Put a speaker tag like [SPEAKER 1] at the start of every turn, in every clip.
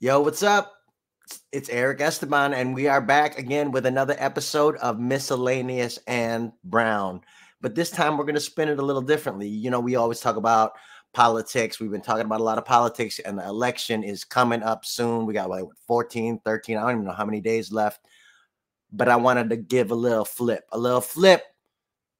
[SPEAKER 1] Yo, what's up? It's Erick Esteban, and we are back again with another episode of Miscellaneous and Brown. But this time we're going to spin it a little differently. You know, we always talk about politics. We've been talking about a lot of politics, and the election is coming up soon. We got like 14, 13, I don't even know how many days left. But I wanted to give a little flip,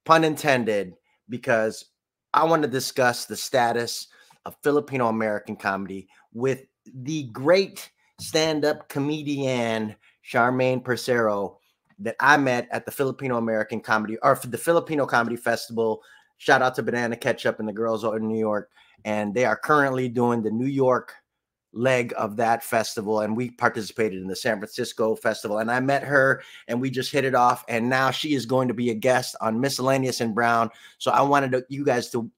[SPEAKER 1] pun intended, because I want to discuss the status of Filipino American comedy with the great stand-up comedian Charmaine Parcero that I met at the Filipino American Comedy, or for the Filipino Comedy Festival. Shout out to Banana Ketchup and the girls out in New York. And they are currently doing the New York leg of that festival. And we participated in the San Francisco festival. And I met her and we just hit it off. And now she is going to be a guest on Miscellaneous and Brown. So I wanted you guys to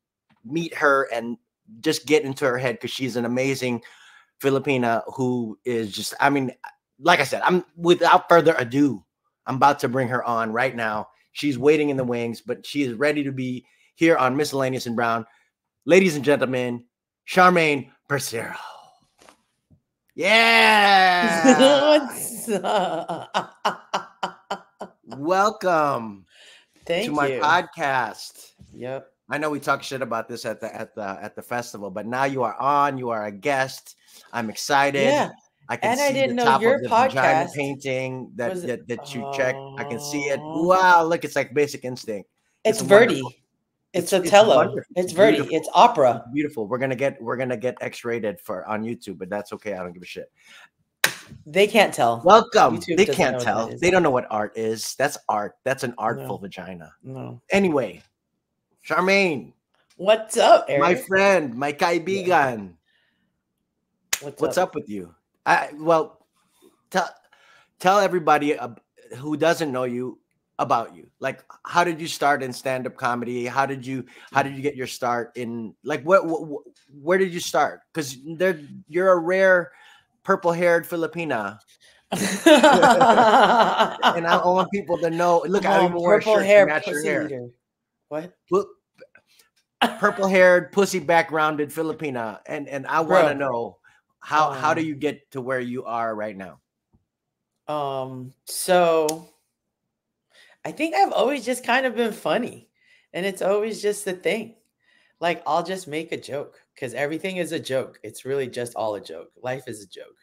[SPEAKER 1] meet her and just get into her head, because she's an amazing Filipina who is just, I mean, like I said, without further ado, I'm about to bring her on right now. She's waiting in the wings, but she is ready to be here on Miscellaneous and Brown. Ladies and gentlemen, Charmaine Parcero. Yeah.
[SPEAKER 2] What's up?
[SPEAKER 1] Welcome
[SPEAKER 2] Thank
[SPEAKER 1] to my
[SPEAKER 2] you.
[SPEAKER 1] podcast.
[SPEAKER 2] Yep.
[SPEAKER 1] I know we talked shit about this at the festival, but now you are on. You are a guest. I'm excited.
[SPEAKER 2] Yeah.
[SPEAKER 1] I can
[SPEAKER 2] And
[SPEAKER 1] see
[SPEAKER 2] I didn't
[SPEAKER 1] the
[SPEAKER 2] know
[SPEAKER 1] top
[SPEAKER 2] your
[SPEAKER 1] of the vagina
[SPEAKER 2] podcast
[SPEAKER 1] painting that you checked. I can see it.
[SPEAKER 2] Oh.
[SPEAKER 1] Wow, look, it's like Basic Instinct.
[SPEAKER 2] It's Verdi.
[SPEAKER 1] wonderful.
[SPEAKER 2] It's Otello.
[SPEAKER 1] Wonderful.
[SPEAKER 2] It's Verdi.
[SPEAKER 1] Beautiful.
[SPEAKER 2] It's opera.
[SPEAKER 1] It's beautiful. We're gonna get X-rated on YouTube, but that's okay. I don't give a shit.
[SPEAKER 2] They can't tell.
[SPEAKER 1] Welcome.
[SPEAKER 2] YouTube
[SPEAKER 1] They
[SPEAKER 2] doesn't
[SPEAKER 1] can't
[SPEAKER 2] know
[SPEAKER 1] tell.
[SPEAKER 2] what that is.
[SPEAKER 1] They don't know what art is. That's art. That's an artful
[SPEAKER 2] No.
[SPEAKER 1] vagina.
[SPEAKER 2] No.
[SPEAKER 1] Anyway, Charmaine,
[SPEAKER 2] What's up, Eric?
[SPEAKER 1] my friend, my kaibigan. What's up with you? Tell everybody who doesn't know you about you. Like, how did you start in stand-up comedy? How did you get your start in, like, where did you start? Because you're a rare purple-haired Filipina. And I want people to know. Look, I even wore a shirt to match your hair.
[SPEAKER 2] Eater. What?
[SPEAKER 1] Purple-haired, pussy backgrounded Filipina, and I want to know how do you get to where you are right now?
[SPEAKER 2] So I think I've always just kind of been funny, and it's always just the thing. Like, I'll just make a joke because everything is a joke. It's really just all a joke. Life is a joke.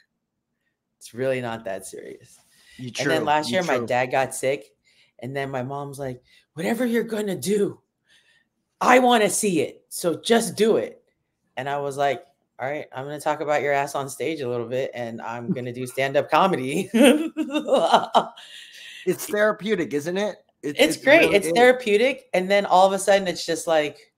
[SPEAKER 2] It's really not that serious. And then last year, my dad got sick, and then my mom's like, whatever you're going to do, I want to see it. So just do it. And I was like, all right, I'm going to talk about your ass on stage a little bit, and I'm going to do stand-up comedy.
[SPEAKER 1] It's therapeutic, isn't it?
[SPEAKER 2] It's great. Really, it's therapeutic. And then all of a sudden it's just like,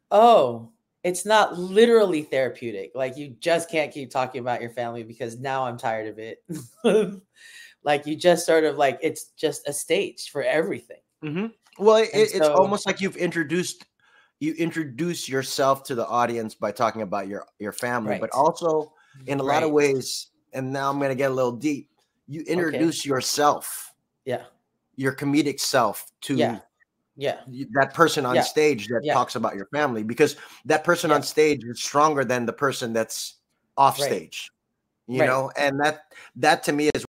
[SPEAKER 2] oh, it's not literally therapeutic. Like, you just can't keep talking about your family because now I'm tired of it. Like, you just sort of like, it's just a stage for everything.
[SPEAKER 1] Mm-hmm. Well, it's almost like you introduce yourself to the audience by talking about your family, right. But also in a lot of ways, and now I'm going to get a little deep, you introduce yourself, your comedic self to that person on stage that talks about your family, because that person on stage is stronger than the person that's off stage, you know, and that to me is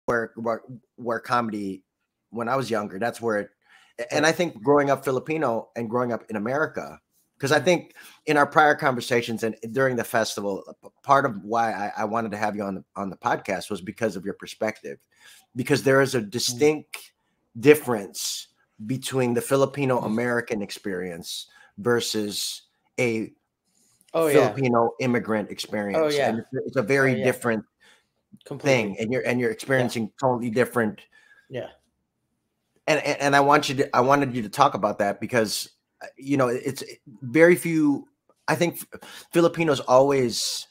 [SPEAKER 1] where comedy, when I was younger, that's where it. And I think growing up Filipino and growing up in America, because I think in our prior conversations and during the festival, part of why I wanted to have you on the podcast was because of your perspective, because there is a distinct difference between the Filipino American experience versus a Filipino immigrant experience. And it's a very different thing, and you're experiencing totally different. And I wanted you to talk about that, because, you know, it's very few. I think Filipinos always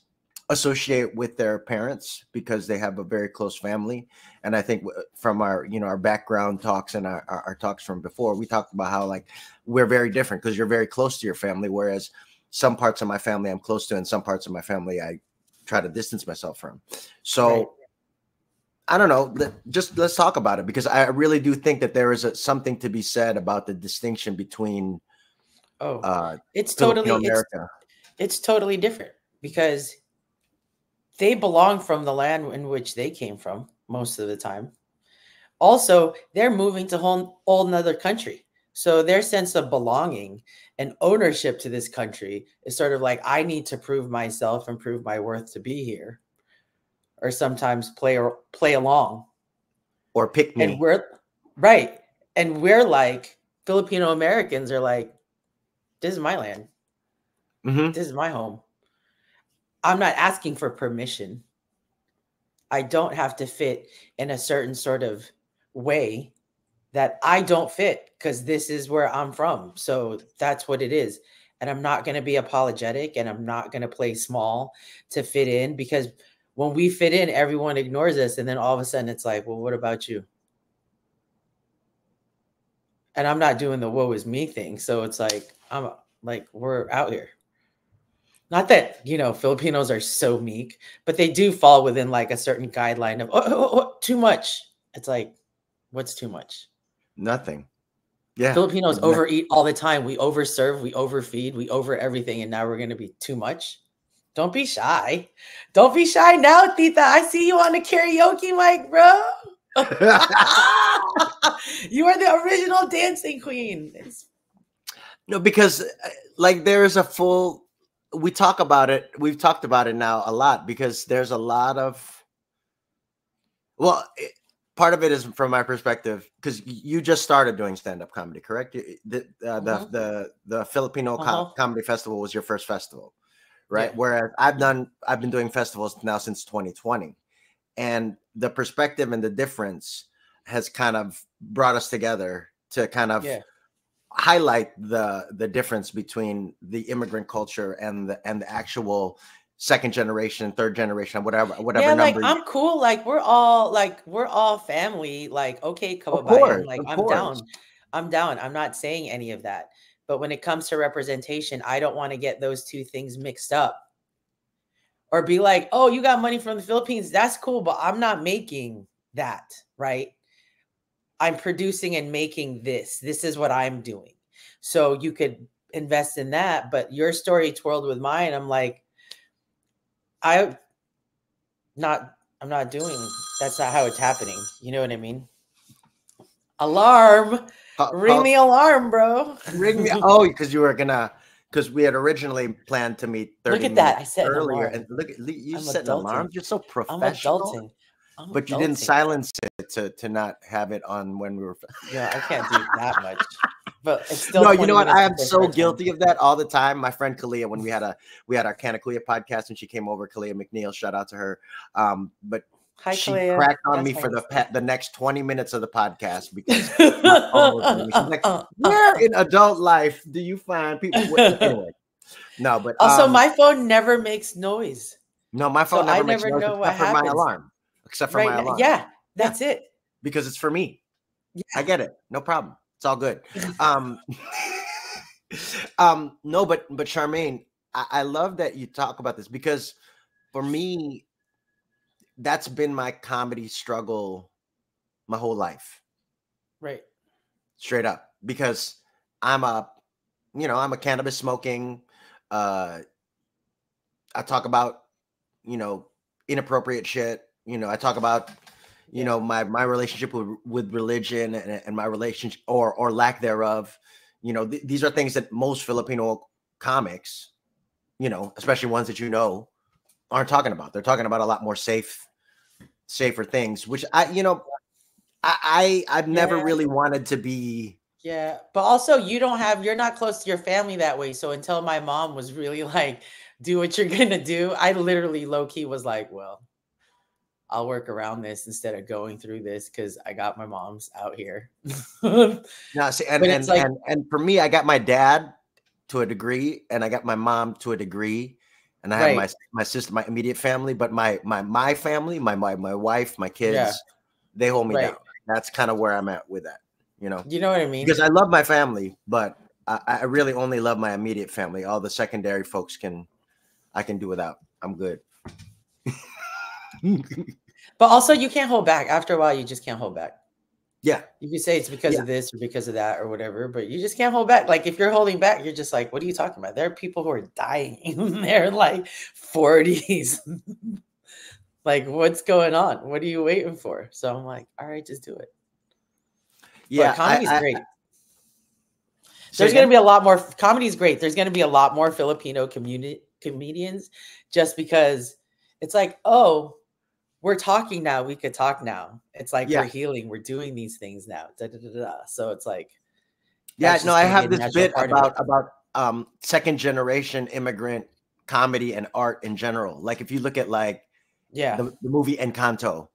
[SPEAKER 1] associate with their parents because they have a very close family. And I think from our background talks and our talks from before, we talked about how, like, we're very different because you're very close to your family. Whereas some parts of my family I'm close to, and some parts of my family I try to distance myself from. So I don't know. Let's talk about it, because I really do think that there is something to be said about the distinction between.
[SPEAKER 2] It's totally America. It's totally different, because they belong from the land in which they came from most of the time. Also, they're moving to whole another country. So their sense of belonging and ownership to this country is sort of like, I need to prove myself and prove my worth to be here, or sometimes play along.
[SPEAKER 1] Or pick me.
[SPEAKER 2] And we're right. And we're like, Filipino Americans are like, this is my land. This is my home. I'm not asking for permission. I don't have to fit in a certain sort of way that I don't fit, because this is where I'm from. So that's what it is. And I'm not going to be apologetic, and I'm not going to play small to fit in, because when we fit in, everyone ignores us. And then all of a sudden it's like, well, what about you? And I'm not doing the woe is me thing. So it's like, I'm like, we're out here. Not that, Filipinos are so meek, but they do fall within like a certain guideline of too much. It's like, what's too much?
[SPEAKER 1] Nothing. Yeah.
[SPEAKER 2] Filipinos overeat all the time. We overserve, we overfeed, we over everything. And now we're going to be too much. Don't be shy. Don't be shy now, Tita. I see you on the karaoke mic, bro. You are the original dancing queen.
[SPEAKER 1] No, because like there is a full, we talk about it. We've talked about it now a lot, because there's a lot of, well, part of it is from my perspective, because you just started doing stand-up comedy, correct? The Filipino Comedy Festival was your first festival, right? Yeah. Whereas I've been doing festivals now since 2020, and the perspective and the difference has kind of brought us together to kind of highlight the difference between the immigrant culture and the actual second generation, third generation, whatever
[SPEAKER 2] yeah,
[SPEAKER 1] number.
[SPEAKER 2] Like I'm cool. Like we're all family. Like, okay, kababayan. Like I'm down. I'm not saying any of that. But when it comes to representation, I don't want to get those two things mixed up. Or be like, oh, you got money from the Philippines. That's cool, but I'm not making that, right? I'm producing and making this. This is what I'm doing. So you could invest in that, but your story twirled with mine. I'm like, I'm not doing, that's not how it's happening. You know what I mean? Alarm. Ring the alarm, bro.
[SPEAKER 1] Ring me. Oh, because you were gonna, because we had originally planned to meet 30
[SPEAKER 2] minutes that. I said
[SPEAKER 1] earlier. And look, you set an alarm. You're so professional. But you didn't silence it to not have it on when we were.
[SPEAKER 2] Yeah, I can't do that much. But it's still.
[SPEAKER 1] No, you know what? I am so guilty of that all the time. My friend Kalia, when we had our Canakuya podcast, and she came over, Kalia McNeil, shout out to her. But
[SPEAKER 2] hi,
[SPEAKER 1] she
[SPEAKER 2] Kalia.
[SPEAKER 1] Cracked on me for the next 20 minutes of the podcast, because my phone was ringing. She's like, where in adult life do you find people with anyway? No, but
[SPEAKER 2] also my phone never makes noise.
[SPEAKER 1] No, my phone never makes noise except for my alarm. Except for my alarm.
[SPEAKER 2] Yeah, that's it.
[SPEAKER 1] Because it's for me. Yeah. I get it. No problem. It's all good. No, but Charmaine, I love that you talk about this, because for me, that's been my comedy struggle my whole life.
[SPEAKER 2] Right.
[SPEAKER 1] Straight up. Because I'm a cannabis smoking. I talk about, inappropriate shit. I talk about, my relationship with religion and my relationship or lack thereof. These are things that most Filipino comics, especially ones that aren't talking about. They're talking about a lot more safer things, which I've never really wanted to be.
[SPEAKER 2] Yeah, but also you're not close to your family that way. So until my mom was really like, do what you're gonna do, I literally low-key was like, well, I'll work around this instead of going through this, because I got my mom's out here.
[SPEAKER 1] No, see, and for me, I got my dad to a degree, and I got my mom to a degree, and I have my sister, my immediate family, but my family, my wife, my kids, they hold me down. That's kind of where I'm at with that. You know what I mean? Because I love my family, but I really only love my immediate family. All the secondary folks I can do without. I'm good.
[SPEAKER 2] But also, you can't hold back. After a while, you just can't hold back.
[SPEAKER 1] Yeah.
[SPEAKER 2] You can say it's because of this or because of that or whatever, but you just can't hold back. Like, if you're holding back, you're just like, what are you talking about? There are people who are dying in their like 40s. Like, what's going on? What are you waiting for? So I'm like, all right, just do it.
[SPEAKER 1] Yeah,
[SPEAKER 2] But comedy's great.
[SPEAKER 1] Say
[SPEAKER 2] There's going to
[SPEAKER 1] again?
[SPEAKER 2] be a lot more. Comedy's great. There's going to be a lot more Filipino comedians just because it's like, oh, we're talking now. We could talk now. It's like
[SPEAKER 1] Yeah.
[SPEAKER 2] we're healing. We're doing these things now. Da, da, da, da. So it's like,
[SPEAKER 1] Yeah,
[SPEAKER 2] that's
[SPEAKER 1] no,
[SPEAKER 2] just
[SPEAKER 1] I
[SPEAKER 2] going to be
[SPEAKER 1] have
[SPEAKER 2] a
[SPEAKER 1] this
[SPEAKER 2] natural
[SPEAKER 1] bit
[SPEAKER 2] part of it.
[SPEAKER 1] about second generation immigrant comedy and art in general. Like if you look at like
[SPEAKER 2] Yeah.
[SPEAKER 1] the movie Encanto,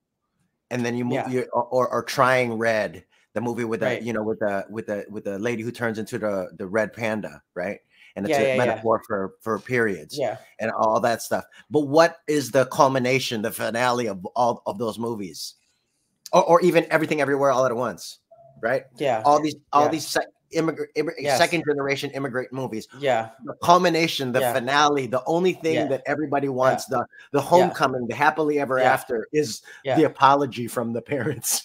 [SPEAKER 1] and then you move
[SPEAKER 2] Yeah.
[SPEAKER 1] or Trying Red, the movie with the
[SPEAKER 2] Right.
[SPEAKER 1] with the lady who turns into the red panda, right? And it's
[SPEAKER 2] Yeah,
[SPEAKER 1] a
[SPEAKER 2] yeah, yeah.
[SPEAKER 1] metaphor for periods
[SPEAKER 2] Yeah.
[SPEAKER 1] and all that stuff. But what is the culmination, the finale of all of those movies, or even Everything Everywhere All at Once, right?
[SPEAKER 2] Yeah.
[SPEAKER 1] All these
[SPEAKER 2] Yes.
[SPEAKER 1] second generation immigrant movies.
[SPEAKER 2] Yeah.
[SPEAKER 1] The culmination, the
[SPEAKER 2] Yeah.
[SPEAKER 1] finale, the only thing
[SPEAKER 2] Yeah.
[SPEAKER 1] that everybody wants, the
[SPEAKER 2] Yeah.
[SPEAKER 1] homecoming, the happily ever
[SPEAKER 2] Yeah.
[SPEAKER 1] after, is
[SPEAKER 2] Yeah.
[SPEAKER 1] the apology from the parents.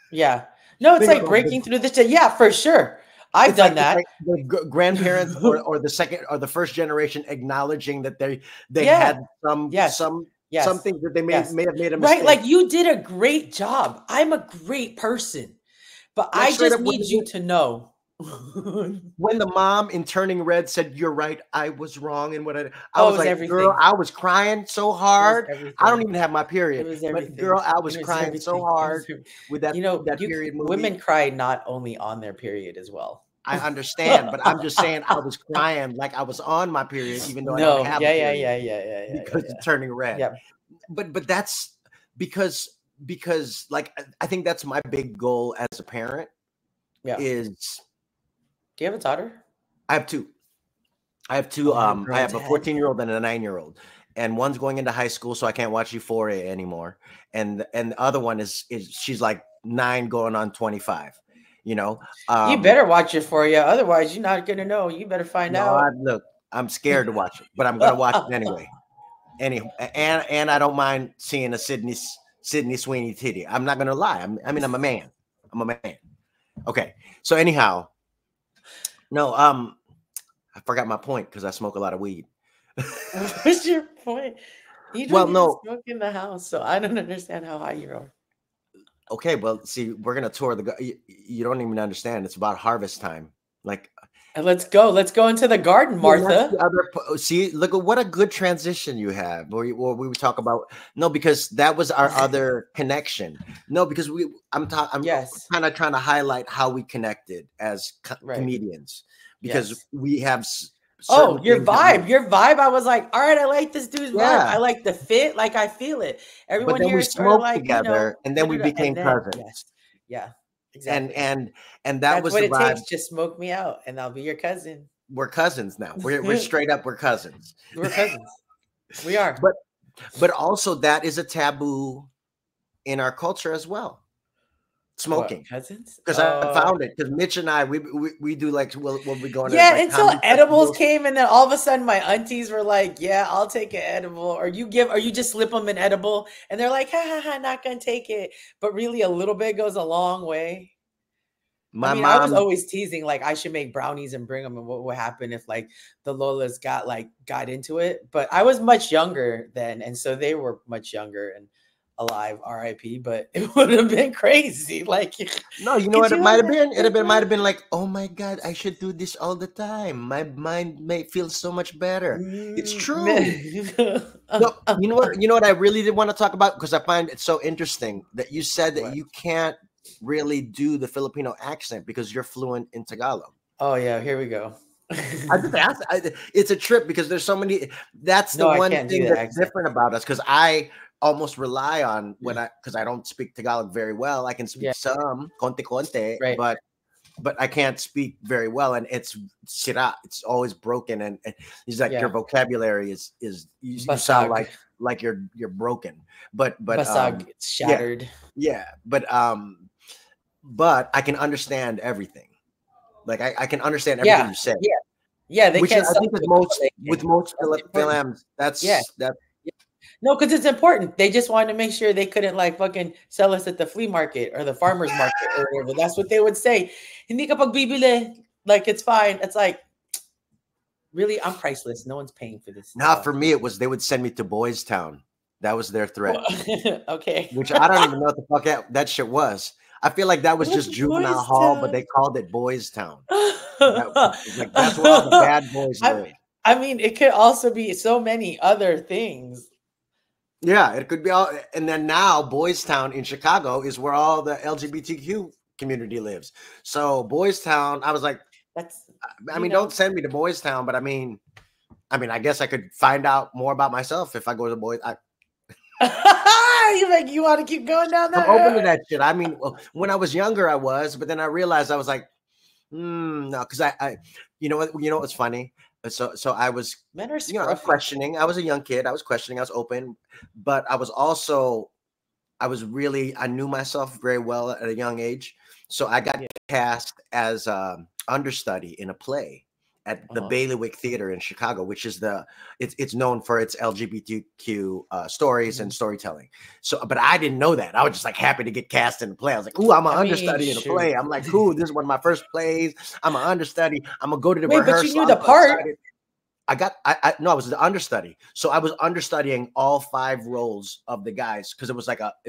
[SPEAKER 2] Yeah. No, it's
[SPEAKER 1] Think
[SPEAKER 2] like
[SPEAKER 1] about
[SPEAKER 2] breaking
[SPEAKER 1] it.
[SPEAKER 2] through the yeah, for sure. I've
[SPEAKER 1] It's
[SPEAKER 2] done
[SPEAKER 1] like
[SPEAKER 2] that.
[SPEAKER 1] the grandparents or the second or the first generation acknowledging that they
[SPEAKER 2] Yeah.
[SPEAKER 1] had some
[SPEAKER 2] Yes. Yes.
[SPEAKER 1] something that they may
[SPEAKER 2] Yes.
[SPEAKER 1] have made a
[SPEAKER 2] Right.
[SPEAKER 1] mistake.
[SPEAKER 2] Like you did a great job. I'm a great person, but
[SPEAKER 1] Like
[SPEAKER 2] I
[SPEAKER 1] straight
[SPEAKER 2] just
[SPEAKER 1] up
[SPEAKER 2] need you to know.
[SPEAKER 1] when the mom in Turning Red said, "You're right, I was wrong," and what I
[SPEAKER 2] Oh, it
[SPEAKER 1] was
[SPEAKER 2] was
[SPEAKER 1] like,
[SPEAKER 2] everything.
[SPEAKER 1] girl, I was crying so
[SPEAKER 2] It was
[SPEAKER 1] hard. I don't
[SPEAKER 2] everything.
[SPEAKER 1] even have my
[SPEAKER 2] It
[SPEAKER 1] period,
[SPEAKER 2] was
[SPEAKER 1] but
[SPEAKER 2] everything.
[SPEAKER 1] girl, I was
[SPEAKER 2] It was
[SPEAKER 1] crying so
[SPEAKER 2] everything. It was
[SPEAKER 1] hard
[SPEAKER 2] every-
[SPEAKER 1] with that
[SPEAKER 2] You know,
[SPEAKER 1] that period movie.
[SPEAKER 2] women cry not only on their period as well.
[SPEAKER 1] I understand, but I'm just saying I was crying like I was on my period, even though I don't
[SPEAKER 2] No.
[SPEAKER 1] have
[SPEAKER 2] Yeah,
[SPEAKER 1] a
[SPEAKER 2] yeah,
[SPEAKER 1] period
[SPEAKER 2] yeah, yeah, yeah, yeah,
[SPEAKER 1] because
[SPEAKER 2] yeah,
[SPEAKER 1] it's Turning Red.
[SPEAKER 2] yeah.
[SPEAKER 1] But that's because like I think that's my big goal as a parent
[SPEAKER 2] Yeah.
[SPEAKER 1] is.
[SPEAKER 2] Do you have a daughter?
[SPEAKER 1] I have two. I have two.
[SPEAKER 2] Oh, you're a
[SPEAKER 1] I
[SPEAKER 2] girl
[SPEAKER 1] have a
[SPEAKER 2] dad.
[SPEAKER 1] 14-year-old and a 9-year-old, and one's going into high school, so I can't watch Euphoria anymore. And the other one is she's like 9 going on 25. You know,
[SPEAKER 2] You better watch it for you. Otherwise, you're not gonna know. You better find
[SPEAKER 1] no,
[SPEAKER 2] out.
[SPEAKER 1] look, I'm scared to watch it, but I'm gonna watch it anyway. And I don't mind seeing a Sydney Sweeney titty. I'm not gonna lie. I'm a man. I'm a man. Okay. So anyhow, no, I forgot my point because I smoke a lot of weed.
[SPEAKER 2] What's your point? You don't
[SPEAKER 1] Well,
[SPEAKER 2] even
[SPEAKER 1] no.
[SPEAKER 2] smoke in the house, so I don't understand how high you are.
[SPEAKER 1] Okay, well, see, we're gonna tour you don't even understand. It's about harvest time. Like,
[SPEAKER 2] And let's go. Let's go into the garden,
[SPEAKER 1] that's
[SPEAKER 2] Martha.
[SPEAKER 1] the other see, look at what a good transition you have. Where we would talk about because that was our other connection. No, because I'm
[SPEAKER 2] Yes.
[SPEAKER 1] kind of trying to highlight how we connected as
[SPEAKER 2] Right.
[SPEAKER 1] comedians because
[SPEAKER 2] Yes.
[SPEAKER 1] we have.
[SPEAKER 2] Oh, your vibe. Your vibe. I was like, all right, I like this dude's vibe.
[SPEAKER 1] Yeah.
[SPEAKER 2] I like the fit. Like I feel it. Everyone
[SPEAKER 1] But then
[SPEAKER 2] here
[SPEAKER 1] we
[SPEAKER 2] is sort of
[SPEAKER 1] smoked
[SPEAKER 2] like,
[SPEAKER 1] together, and then we became cousins.
[SPEAKER 2] yes. Yeah. Exactly.
[SPEAKER 1] And that
[SPEAKER 2] That's
[SPEAKER 1] was
[SPEAKER 2] what
[SPEAKER 1] the
[SPEAKER 2] it
[SPEAKER 1] vibe.
[SPEAKER 2] takes. Just smoke me out, and I'll be your cousin.
[SPEAKER 1] We're cousins now. We're straight up. We're cousins.
[SPEAKER 2] We're cousins. We are.
[SPEAKER 1] But also that is a taboo in our culture as well. Smoking.
[SPEAKER 2] What, cousins?
[SPEAKER 1] Because I found it. Because Mitch and I, we do like we'll be going.
[SPEAKER 2] Yeah,
[SPEAKER 1] to like
[SPEAKER 2] until edibles came, and then all of a sudden my aunties were like, "Yeah, I'll take an edible," or you just slip them an edible, and they're like, "Ha ha ha, not gonna take it." But really, a little bit goes a long way.
[SPEAKER 1] My
[SPEAKER 2] I mean,
[SPEAKER 1] mom,
[SPEAKER 2] I was always teasing like I should make brownies and bring them, and what would happen if like the Lolas got into it? But I was much younger then, and so they were much younger and alive, RIP. But it would have been crazy. Like,
[SPEAKER 1] no, you know what it might have been? Might have been like, oh my God, I should do this all the time. My mind may feel so much better. It's true. No, you know what I really did want to talk about because I find it so interesting that you said that you can't really do the Filipino accent because you're fluent in Tagalog.
[SPEAKER 2] Oh yeah, here we go.
[SPEAKER 1] I just asked. It's a trip because there's so many. That's the one thing that's different about us because I almost rely on because I don't speak Tagalog very well. I can speak some konti,
[SPEAKER 2] right.
[SPEAKER 1] but I can't speak very well, and it's sira. It's always broken, and it's like your vocabulary is you sound like you're broken. But
[SPEAKER 2] basag, it's shattered.
[SPEAKER 1] Yeah, but I can understand everything. Like I can understand everything you say.
[SPEAKER 2] Yeah. They can't.
[SPEAKER 1] I think with most films, that's.
[SPEAKER 2] No, because it's important. They just wanted to make sure they couldn't like fucking sell us at the flea market or the farmer's market or whatever. That's what they would say. Hindi ka pagbibili. Like it's fine. It's like, really, I'm priceless. No one's paying for this.
[SPEAKER 1] Not for me. It was they would send me to Boys Town. That was their threat.
[SPEAKER 2] Okay.
[SPEAKER 1] Which I don't even know what the fuck that shit was. I feel like that was
[SPEAKER 2] What's
[SPEAKER 1] just juvenile
[SPEAKER 2] Boys
[SPEAKER 1] hall, but
[SPEAKER 2] Town?
[SPEAKER 1] they called it Boys Town. Like that's where all the bad boys live.
[SPEAKER 2] I mean, it could also be so many other things.
[SPEAKER 1] Yeah, it could be all. And then now Boys Town in Chicago is where all the LGBTQ community lives. So Boys Town, I was like, I mean, don't send me to Boys Town, but I mean, I guess I could find out more about myself if I go to Boys.
[SPEAKER 2] You want to keep going down that?
[SPEAKER 1] I'm open to that shit. I mean, when I was younger, I was, but then I realized I was like, no, because I, you know what's funny? So I was,
[SPEAKER 2] Men are
[SPEAKER 1] I was questioning. I was a young kid. I was questioning. I was open, but I was also, I knew myself very well at a young age. So I got cast as understudy in a play at the Bailiwick Theater in Chicago, which is it's known for its LGBTQ stories and storytelling. So, but I didn't know that. I was just like happy to get cast in the play. I was like, ooh, I'm an understudy in a play. I'm like, cool, this is one of my first plays. I'm an understudy. I'm gonna go to the rehearsal.
[SPEAKER 2] But you knew the part.
[SPEAKER 1] I was the understudy. So I was understudying all 5 roles of the guys because it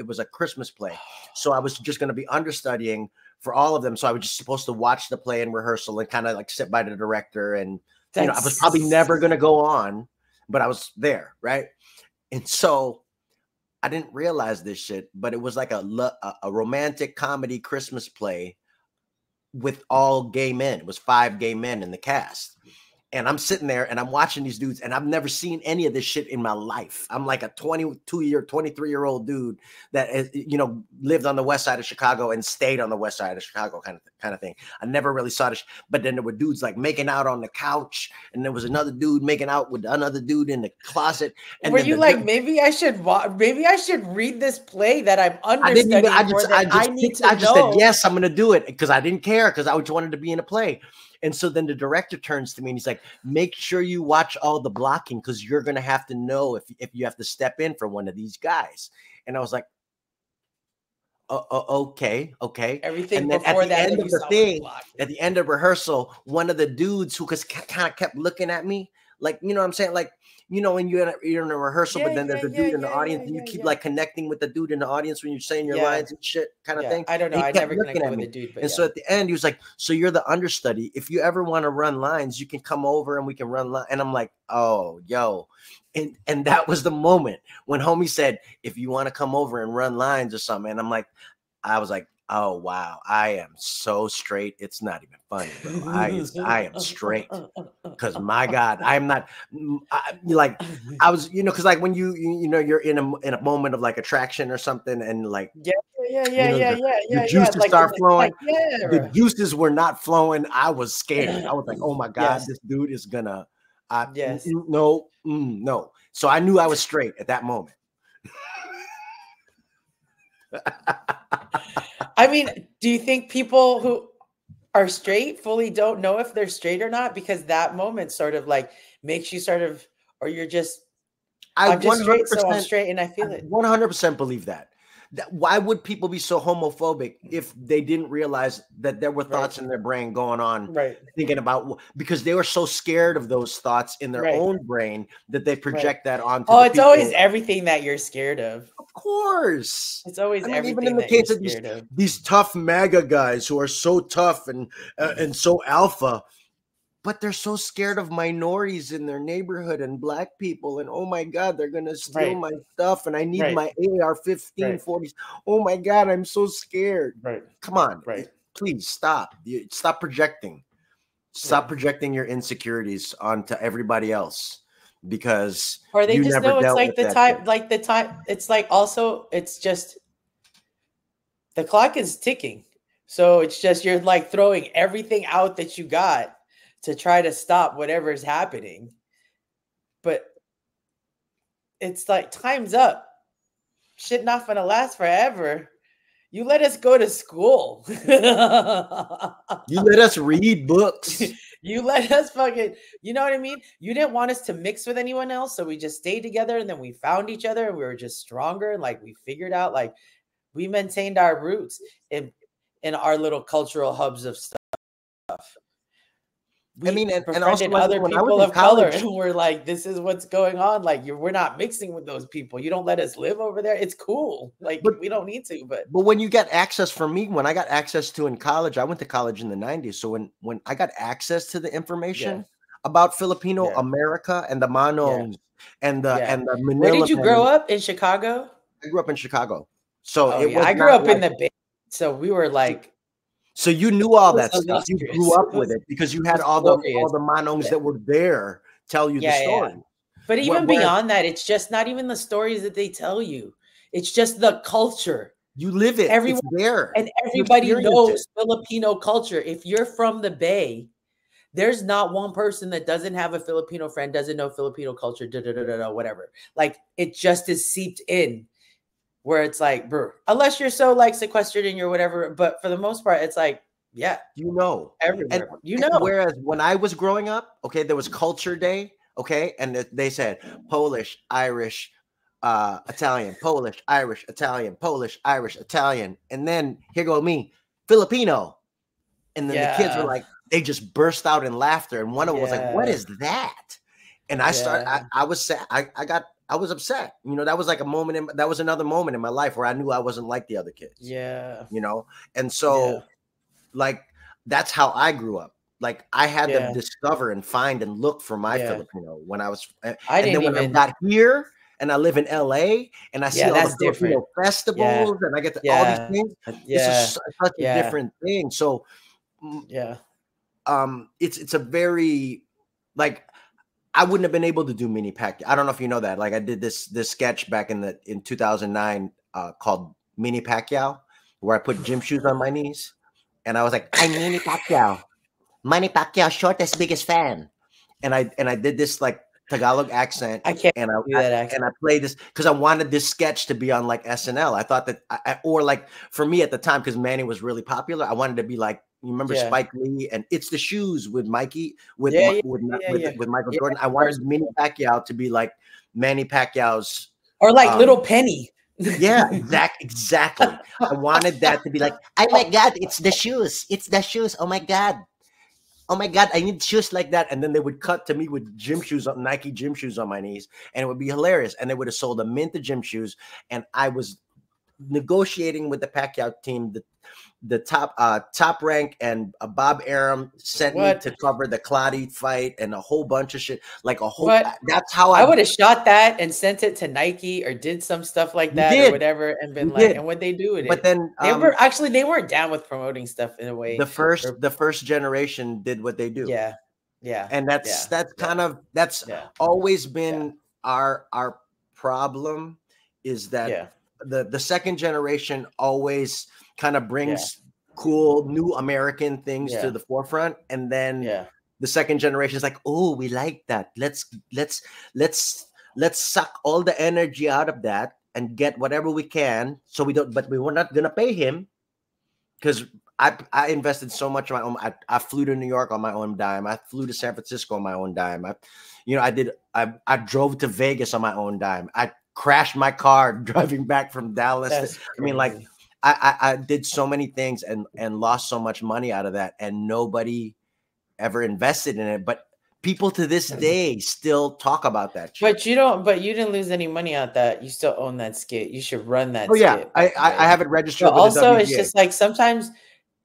[SPEAKER 1] was a Christmas play. So I was just going to be understudying for all of them. So I was just supposed to watch the play in rehearsal and kind of like sit by the director. And, I was probably never going to go on, but I was there. Right. And so I didn't realize this shit, but it was like a romantic comedy Christmas play with all gay men. It was 5 gay men in the cast. And I'm sitting there and I'm watching these dudes and I've never seen any of this shit in my life. I'm like a 23-year-old dude that is, lived on the west side of Chicago and stayed on the west side of Chicago kind of thing. I never really saw this, but then there were dudes like making out on the couch and there was another dude making out with another dude in the closet. And
[SPEAKER 2] were you like, maybe I should read this play that I'm understudying
[SPEAKER 1] I just said, yes, I'm going to do it because I didn't care because I just wanted to be in a play. And so then the director turns to me and he's like, make sure you watch all the blocking because you're going to have to know if you have to step in for one of these guys. And I was like, okay.
[SPEAKER 2] Everything
[SPEAKER 1] and then
[SPEAKER 2] before
[SPEAKER 1] at the
[SPEAKER 2] that
[SPEAKER 1] end of the thing, at the end of rehearsal, one of the dudes who kind of kept looking at me, like, you know what I'm saying? Like, when you're in a rehearsal, but then there's a dude in the audience and you keep like connecting with the dude in the audience when you're saying your lines and shit kind of thing.
[SPEAKER 2] I don't know. I never connected with a dude.
[SPEAKER 1] But so at the end, he was like, so you're the understudy. If you ever want to run lines, you can come over and we can run lines. And I'm like, oh, yo. And that was the moment when homie said, if you want to come over and run lines or something. And I was like, oh, wow, I am so straight. It's not even funny, bro. I am straight because my God, I'm not I was, because like when you're in a moment of like attraction or something and like, the juices start flowing. The juices were not flowing. I was scared. I was like, oh my God, this dude is gonna, no. So I knew I was straight at that moment.
[SPEAKER 2] I mean, do you think people who are straight fully don't know if they're straight or not? Because that moment sort of like makes you sort of, or you're just, I'm just straight, so I'm straight and I feel it.
[SPEAKER 1] 100% believe that. Why would people be so homophobic if they didn't realize that there were thoughts in their brain going on, thinking about, because they were so scared of those thoughts in their own brain that they project that onto
[SPEAKER 2] it's always everything that you're scared of.
[SPEAKER 1] Of course.
[SPEAKER 2] It's always everything
[SPEAKER 1] even in the case of these tough MAGA guys who are so tough and so alpha, but they're so scared of minorities in their neighborhood and black people. And oh my God, they're going to steal my stuff. And I need my AR-15 40s. Oh my God, I'm so scared. Come on. Please stop. Stop projecting. Stop projecting your insecurities onto everybody else because
[SPEAKER 2] or they just know it's like the time. It's like also, it's just the clock is ticking. So it's just, you're like throwing everything out that you got to try to stop whatever is happening. But it's like, time's up. Shit not gonna last forever. You let us go to school.
[SPEAKER 1] You let us read books.
[SPEAKER 2] You let us fucking, you know what I mean? You didn't want us to mix with anyone else. So we just stayed together and then we found each other and we were just stronger. And like, we figured out, like, we maintained our roots in our little cultural hubs of stuff.
[SPEAKER 1] I
[SPEAKER 2] we
[SPEAKER 1] mean, and also
[SPEAKER 2] befriended
[SPEAKER 1] like
[SPEAKER 2] other
[SPEAKER 1] when I was
[SPEAKER 2] people
[SPEAKER 1] in
[SPEAKER 2] of color,
[SPEAKER 1] college,
[SPEAKER 2] and we're like, this is what's going on. Like, we're not mixing with those people. You don't let us live over there. It's cool. Like,
[SPEAKER 1] but
[SPEAKER 2] we don't need to, but
[SPEAKER 1] But when you get access for me, when I got access to in college, I went to college in the 90s. So when I got access to the
[SPEAKER 2] yeah,
[SPEAKER 1] information about Filipino
[SPEAKER 2] yeah,
[SPEAKER 1] America and the
[SPEAKER 2] yeah,
[SPEAKER 1] Manongs
[SPEAKER 2] yeah.
[SPEAKER 1] and the
[SPEAKER 2] Where
[SPEAKER 1] Manila
[SPEAKER 2] did you grow
[SPEAKER 1] men,
[SPEAKER 2] up? In Chicago?
[SPEAKER 1] I grew up in Chicago. So
[SPEAKER 2] Oh
[SPEAKER 1] it
[SPEAKER 2] yeah,
[SPEAKER 1] was
[SPEAKER 2] I grew
[SPEAKER 1] not
[SPEAKER 2] up in
[SPEAKER 1] like
[SPEAKER 2] the Bay, so we were
[SPEAKER 1] so,
[SPEAKER 2] like,
[SPEAKER 1] so you knew
[SPEAKER 2] it
[SPEAKER 1] all
[SPEAKER 2] was
[SPEAKER 1] that stuff. You grew
[SPEAKER 2] illustrious.
[SPEAKER 1] up with it because you
[SPEAKER 2] It
[SPEAKER 1] had
[SPEAKER 2] was
[SPEAKER 1] all
[SPEAKER 2] glorious.
[SPEAKER 1] the Manongs
[SPEAKER 2] Yeah,
[SPEAKER 1] that were there tell you the
[SPEAKER 2] yeah, yeah.
[SPEAKER 1] story.
[SPEAKER 2] But even
[SPEAKER 1] Whereas
[SPEAKER 2] beyond that, it's just not even the stories that they tell you. It's just the culture.
[SPEAKER 1] you live it, it's
[SPEAKER 2] Everyone
[SPEAKER 1] there.
[SPEAKER 2] and
[SPEAKER 1] You
[SPEAKER 2] everybody
[SPEAKER 1] experience it.
[SPEAKER 2] knows Filipino culture. If you're from the Bay, there's not one person that doesn't have a Filipino friend, doesn't know Filipino culture, da, da, da, da, da, whatever. Like, it just is seeped in where it's like, bro, unless you're so like sequestered in your whatever. But for the most part, it's like, yeah,
[SPEAKER 1] You know. And,
[SPEAKER 2] everywhere. You
[SPEAKER 1] and
[SPEAKER 2] know.
[SPEAKER 1] whereas when I was growing up, okay, there was culture day, okay, and they said Polish, Irish, Italian, Polish, Irish, Italian, Polish, Irish, Italian, and then here go me, Filipino, and then the kids were
[SPEAKER 2] Yeah.
[SPEAKER 1] like, they just burst out in laughter, and one of them was like, "What
[SPEAKER 2] Yeah.
[SPEAKER 1] is that?" And
[SPEAKER 2] Yeah.
[SPEAKER 1] I was sad, I was upset, you know, that was like a moment that was another moment in my life where I knew I wasn't like the other kids,
[SPEAKER 2] Yeah.
[SPEAKER 1] you know, and
[SPEAKER 2] Yeah.
[SPEAKER 1] so like that's how I grew up. Like I had to
[SPEAKER 2] Yeah.
[SPEAKER 1] discover and find and look for my
[SPEAKER 2] Yeah.
[SPEAKER 1] Filipino when I was,
[SPEAKER 2] I
[SPEAKER 1] and then
[SPEAKER 2] didn't
[SPEAKER 1] when I
[SPEAKER 2] even,
[SPEAKER 1] got here and I live in LA and I see
[SPEAKER 2] yeah,
[SPEAKER 1] all the
[SPEAKER 2] that's different.
[SPEAKER 1] Filipino
[SPEAKER 2] Yeah.
[SPEAKER 1] festivals and I get to all these
[SPEAKER 2] Yeah.
[SPEAKER 1] things, it's
[SPEAKER 2] Yeah.
[SPEAKER 1] such a
[SPEAKER 2] Yeah.
[SPEAKER 1] different thing. So, mm,
[SPEAKER 2] Yeah.
[SPEAKER 1] it's a very like I wouldn't have been able to do mini pack. I don't know if you know that. Like I did this sketch back in 2009 called Mini Pacquiao, where I put gym shoes on my knees, and I was like, "I'm Mini Pacquiao, Manny Pacquiao, shortest, biggest fan." And I did this like Tagalog accent,
[SPEAKER 2] I can't
[SPEAKER 1] and
[SPEAKER 2] do that accent.
[SPEAKER 1] I played this because I wanted this sketch to be on like SNL. I thought that, or like for me at the time, because Manny was really popular, I wanted to be like, you remember
[SPEAKER 2] Yeah.
[SPEAKER 1] Spike Lee and It's the Shoes with Mikey
[SPEAKER 2] Yeah. Yeah. Yeah. Yeah.
[SPEAKER 1] with Michael
[SPEAKER 2] Yeah.
[SPEAKER 1] Jordan. I
[SPEAKER 2] Of course.
[SPEAKER 1] wanted Manny Pacquiao to be like Manny Pacquiao's.
[SPEAKER 2] Or like
[SPEAKER 1] Um,
[SPEAKER 2] Little Penny.
[SPEAKER 1] yeah, exactly. I wanted that to be like, oh my God, it's the shoes. It's the shoes. Oh my God. Oh my God, I need shoes like that. And then they would cut to me with gym shoes on Nike gym shoes on my knees. And it would be hilarious. And they would have sold a mint of gym shoes. And I was negotiating with the Pacquiao team, the top rank, and Bob Arum sent me
[SPEAKER 2] What?
[SPEAKER 1] to cover the Clottey fight and a whole bunch of shit. Like a whole
[SPEAKER 2] What?
[SPEAKER 1] that's how
[SPEAKER 2] I
[SPEAKER 1] I
[SPEAKER 2] would have shot that and sent it to Nike or did some stuff like
[SPEAKER 1] we
[SPEAKER 2] that or
[SPEAKER 1] did.
[SPEAKER 2] whatever and
[SPEAKER 1] We
[SPEAKER 2] been like,
[SPEAKER 1] did.
[SPEAKER 2] and what they do with
[SPEAKER 1] But
[SPEAKER 2] it.
[SPEAKER 1] then
[SPEAKER 2] They weren't down with promoting stuff in a way. Or,
[SPEAKER 1] the first generation did what they do.
[SPEAKER 2] yeah. Yeah.
[SPEAKER 1] And
[SPEAKER 2] Yeah.
[SPEAKER 1] that's
[SPEAKER 2] Yeah.
[SPEAKER 1] kind of that's
[SPEAKER 2] Yeah.
[SPEAKER 1] always
[SPEAKER 2] Yeah.
[SPEAKER 1] been our problem is that
[SPEAKER 2] Yeah.
[SPEAKER 1] the second generation always kind of
[SPEAKER 2] Yeah.
[SPEAKER 1] brings cool new American things to
[SPEAKER 2] Yeah.
[SPEAKER 1] the forefront, and then
[SPEAKER 2] Yeah.
[SPEAKER 1] the second generation is like, oh, we like that, let's suck all the energy out of that and get whatever we can, so we don't, but we were not gonna pay him because I invested so much of my own. I flew to New York on my own dime. I flew to San Francisco on my own dime. I drove to Vegas on my own dime. I crashed my car driving back from Dallas.
[SPEAKER 2] That's
[SPEAKER 1] I mean, like
[SPEAKER 2] crazy.
[SPEAKER 1] I did so many things and lost so much money out of that, and nobody ever invested in it. But people to this day still talk about that shit.
[SPEAKER 2] But you didn't lose any money out that. You still own that skit. You should run that
[SPEAKER 1] Oh yeah,
[SPEAKER 2] skit, by the way.
[SPEAKER 1] I have it registered
[SPEAKER 2] But
[SPEAKER 1] with
[SPEAKER 2] also,
[SPEAKER 1] the
[SPEAKER 2] it's
[SPEAKER 1] WGA.
[SPEAKER 2] just like sometimes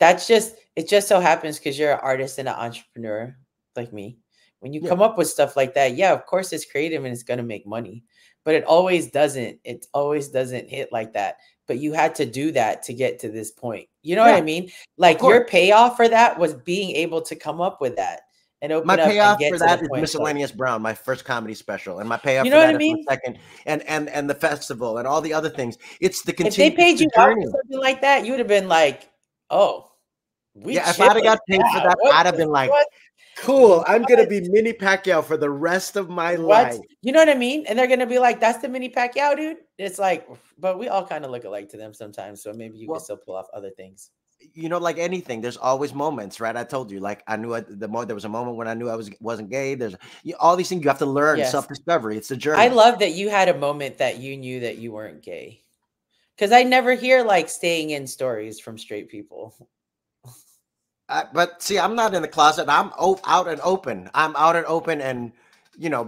[SPEAKER 2] it just so happens because you're an artist and an entrepreneur like me. When you come up with stuff like that, yeah, of course it's creative and it's going to make money, but it always doesn't. It always doesn't hit like that. But you had to do that to get to this point. You know what I mean? Like your payoff for that was being able to come up with that and open
[SPEAKER 1] my
[SPEAKER 2] up
[SPEAKER 1] payoff
[SPEAKER 2] and get
[SPEAKER 1] for
[SPEAKER 2] to
[SPEAKER 1] that
[SPEAKER 2] the
[SPEAKER 1] is
[SPEAKER 2] point.
[SPEAKER 1] Miscellaneous Brown, my first comedy special, and my payoff
[SPEAKER 2] You
[SPEAKER 1] for
[SPEAKER 2] know what
[SPEAKER 1] that
[SPEAKER 2] I
[SPEAKER 1] is
[SPEAKER 2] mean?
[SPEAKER 1] my second, and the festival and all the other things. It's the
[SPEAKER 2] If they
[SPEAKER 1] continue
[SPEAKER 2] paid you out
[SPEAKER 1] journey.
[SPEAKER 2] for something like that, you would have been like, "Oh, we
[SPEAKER 1] Yeah, if I'd have
[SPEAKER 2] chilling
[SPEAKER 1] got paid for
[SPEAKER 2] now.
[SPEAKER 1] that,
[SPEAKER 2] What
[SPEAKER 1] I'd have
[SPEAKER 2] the
[SPEAKER 1] been like,
[SPEAKER 2] what?
[SPEAKER 1] cool, I'm gonna
[SPEAKER 2] What?
[SPEAKER 1] be Mini Pacquiao for the rest of my
[SPEAKER 2] What?
[SPEAKER 1] life.
[SPEAKER 2] You know what I mean? And they're gonna be like, "That's the Mini Pacquiao, dude." It's like, but we all kind of look alike to them sometimes, so maybe you can still pull off other things.
[SPEAKER 1] You know, like anything, there's always moments, right? I told you, like I knew there was a moment when I knew I wasn't gay. There's all these things you have to learn,
[SPEAKER 2] Yes.
[SPEAKER 1] self-discovery. It's a
[SPEAKER 2] I
[SPEAKER 1] journey.
[SPEAKER 2] love that you had a moment that you knew that you weren't gay, because I never hear like staying in stories from straight people.
[SPEAKER 1] But see, I'm not in the closet. I'm out and open. I'm out and open, and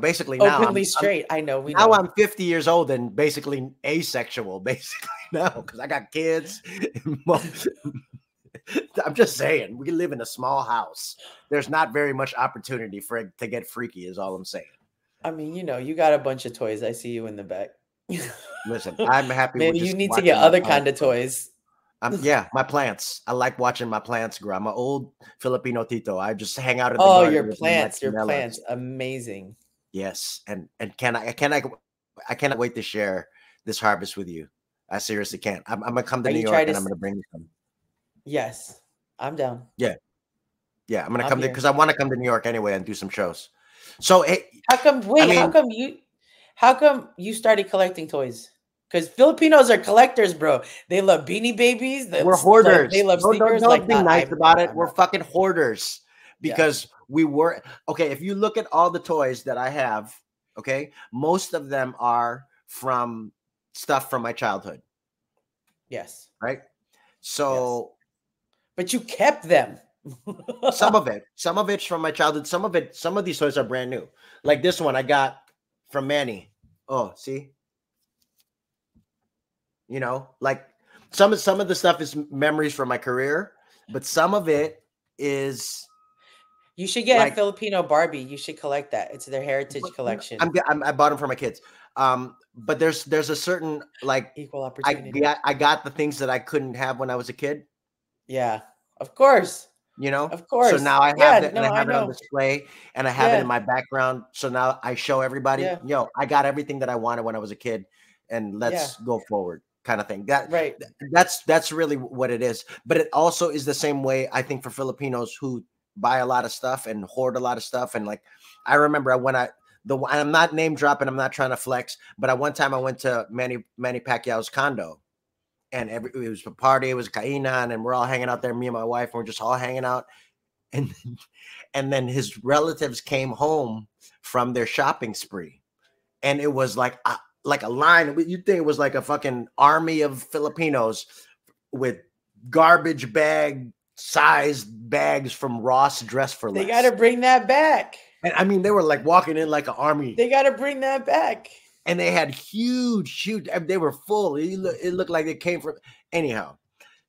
[SPEAKER 1] basically now
[SPEAKER 2] Openly straight. I know. We
[SPEAKER 1] now
[SPEAKER 2] know.
[SPEAKER 1] I'm 50 years old and basically asexual, basically now because I got kids. I'm just saying, we live in a small house. There's not very much opportunity to get freaky, is all I'm saying.
[SPEAKER 2] I mean, you got a bunch of toys. I see you in the back.
[SPEAKER 1] Listen, I'm happy with
[SPEAKER 2] Maybe
[SPEAKER 1] just
[SPEAKER 2] you need to
[SPEAKER 1] watching
[SPEAKER 2] get
[SPEAKER 1] my
[SPEAKER 2] other
[SPEAKER 1] plants
[SPEAKER 2] kind of
[SPEAKER 1] grow.
[SPEAKER 2] toys.
[SPEAKER 1] Yeah, my plants. I like watching my plants grow. I'm an old Filipino tito. I just hang out in the
[SPEAKER 2] Oh,
[SPEAKER 1] garden
[SPEAKER 2] your
[SPEAKER 1] with my
[SPEAKER 2] plants,
[SPEAKER 1] camellias.
[SPEAKER 2] amazing.
[SPEAKER 1] Yes, and I cannot wait to share this harvest with you. I seriously can't. I'm gonna come to
[SPEAKER 2] Are
[SPEAKER 1] New
[SPEAKER 2] you
[SPEAKER 1] York
[SPEAKER 2] trying
[SPEAKER 1] and
[SPEAKER 2] to?
[SPEAKER 1] I'm gonna bring you some.
[SPEAKER 2] Yes, I'm down.
[SPEAKER 1] Yeah, yeah. I'm gonna
[SPEAKER 2] I'm
[SPEAKER 1] come to
[SPEAKER 2] here.
[SPEAKER 1] because I want to come to New York anyway and do some shows. So hey,
[SPEAKER 2] How come? Wait,
[SPEAKER 1] mean,
[SPEAKER 2] how come you started collecting toys? Because Filipinos are collectors, bro. They love Beanie Babies.
[SPEAKER 1] we're hoarders.
[SPEAKER 2] They love
[SPEAKER 1] Don't,
[SPEAKER 2] sneakers.
[SPEAKER 1] don't
[SPEAKER 2] Like,
[SPEAKER 1] be
[SPEAKER 2] not.
[SPEAKER 1] nice about it.
[SPEAKER 2] I'm
[SPEAKER 1] We're
[SPEAKER 2] not.
[SPEAKER 1] fucking hoarders
[SPEAKER 2] Yeah.
[SPEAKER 1] because we were okay. If you look at all the toys that I have, okay, most of them are from stuff from my childhood,
[SPEAKER 2] Yes.
[SPEAKER 1] right?
[SPEAKER 2] Yes.
[SPEAKER 1] So,
[SPEAKER 2] But you kept them.
[SPEAKER 1] some of it's from my childhood. Some of these toys are brand new. Like this one I got from Manny. Oh, see, like some of the stuff is memories from my career, but some of it is.
[SPEAKER 2] You should get
[SPEAKER 1] Like,
[SPEAKER 2] a Filipino Barbie. You should collect that. It's their heritage collection.
[SPEAKER 1] I bought them for my kids. But there's a certain like
[SPEAKER 2] Equal opportunity.
[SPEAKER 1] I got the things that I couldn't have when I was a kid.
[SPEAKER 2] Yeah, of course. Of course.
[SPEAKER 1] So now I have
[SPEAKER 2] Yeah,
[SPEAKER 1] that,
[SPEAKER 2] no,
[SPEAKER 1] and I have
[SPEAKER 2] I
[SPEAKER 1] it on
[SPEAKER 2] know.
[SPEAKER 1] display, and I have it in my background. So now I show everybody,
[SPEAKER 2] Yeah.
[SPEAKER 1] I got everything that I wanted when I was a kid, and let's go forward, kind of thing.
[SPEAKER 2] Right.
[SPEAKER 1] That's really what it is. But it also is the same way I think for Filipinos who buy a lot of stuff and hoard a lot of stuff. And like I remember when I'm not name dropping, I'm not trying to flex, but at one time I went to Manny Pacquiao's condo. And it was a party, it was kainan, and we're all hanging out there, me and my wife, and we're just all hanging out. And and then his relatives came home from their shopping spree, and it was like a line. You'd think it was like a fucking army of Filipinos with garbage bag sized bags from Ross Dress for Less.
[SPEAKER 2] They got to bring that back.
[SPEAKER 1] And I mean, they were like walking in like an army.
[SPEAKER 2] They got to bring that back.
[SPEAKER 1] And they had huge. They were full. It looked like it came from. Anyhow,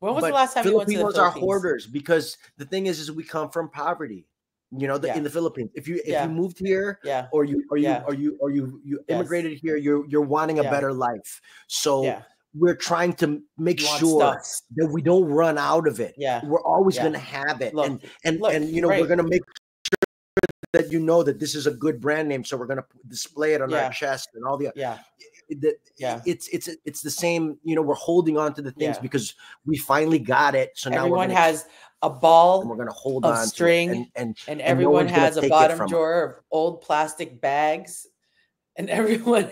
[SPEAKER 2] when was the last time you went to the Philippines?
[SPEAKER 1] Filipinos are hoarders because the thing is we come from poverty. In the Philippines, if you moved here, or you immigrated here, you're wanting a better life. So we're trying to make sure that we don't run out of it.
[SPEAKER 2] Yeah,
[SPEAKER 1] we're always going to have it,
[SPEAKER 2] look,
[SPEAKER 1] and we're going to make that that this is a good brand name, so we're going to display it on our chest and all the it's the same. We're holding on to the things because we finally got it. So now
[SPEAKER 2] everyone has a ball.
[SPEAKER 1] And we're going to hold
[SPEAKER 2] of
[SPEAKER 1] on
[SPEAKER 2] string,
[SPEAKER 1] to it,
[SPEAKER 2] and everyone has a bottom drawer of old plastic bags, and everyone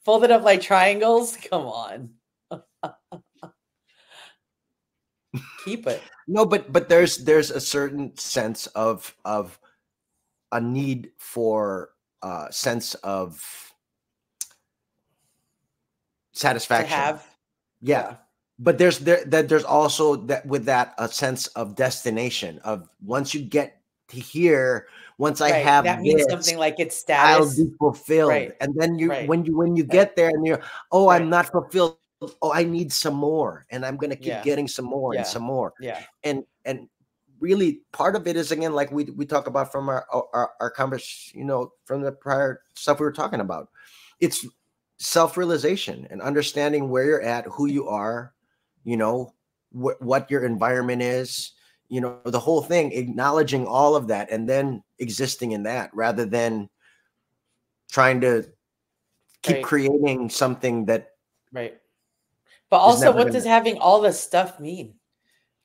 [SPEAKER 2] folded up like triangles. Come on. Keep it.
[SPEAKER 1] No, but there's a certain sense of a need for sense of satisfaction.
[SPEAKER 2] To have,
[SPEAKER 1] but there's also that with that a sense of destination of once you get to here, once I have
[SPEAKER 2] that means something like it's status.
[SPEAKER 1] I'll be fulfilled, and then when you get there and you're I'm not fulfilled. Oh, I need some more, and I'm gonna keep getting some more and some more. And really, part of it is again, like we talk about from our conversation, from the prior stuff we were talking about. It's self-realization and understanding where you're at, who you are, what your environment is, the whole thing, acknowledging all of that, and then existing in that rather than trying to keep creating something that.
[SPEAKER 2] Right. But also, what does having all this stuff mean?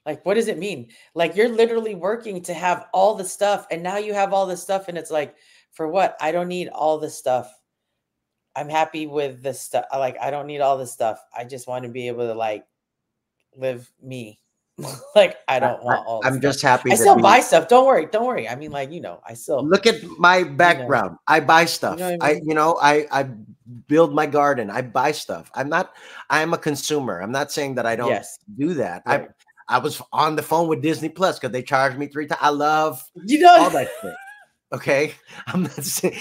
[SPEAKER 2] Like, what does it mean? Like, you're literally working to have all the stuff, and now you have all this stuff, and it's like, for what? I don't need all this stuff. I'm happy with this stuff. Like, I don't need all this stuff. I just want to be able to like live me. Like, I don't want all.
[SPEAKER 1] I'm just happy.
[SPEAKER 2] I still buy stuff. Don't worry. I mean, like, I still
[SPEAKER 1] look at my background. I buy stuff. I build my garden. I buy stuff. I'm a consumer. I'm not saying that I don't do that.
[SPEAKER 2] Right.
[SPEAKER 1] I was on the phone with Disney Plus because they charged me 3 times. I love all that shit. Okay. I'm not saying,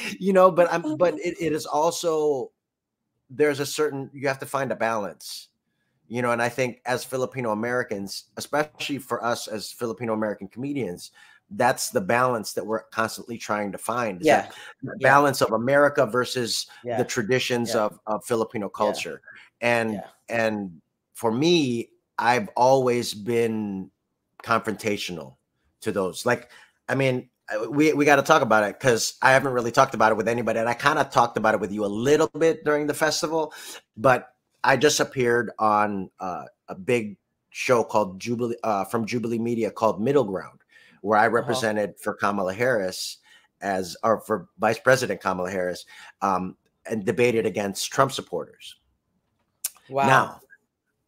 [SPEAKER 1] but it is also, there's a certain, you have to find a balance, and I think as Filipino Americans, especially for us as Filipino American comedians, that's the balance that we're constantly trying to find. Is that balance of America versus the traditions of Filipino culture. And for me, I've always been confrontational to those. Like, I mean, we got to talk about it because I haven't really talked about it with anybody. And I kind of talked about it with you a little bit during the festival, but I just appeared on a big show called from Jubilee Media called Middle Ground, where I represented for Kamala Harris or for Vice President Kamala Harris, and debated against Trump supporters.
[SPEAKER 2] Wow.
[SPEAKER 1] Now,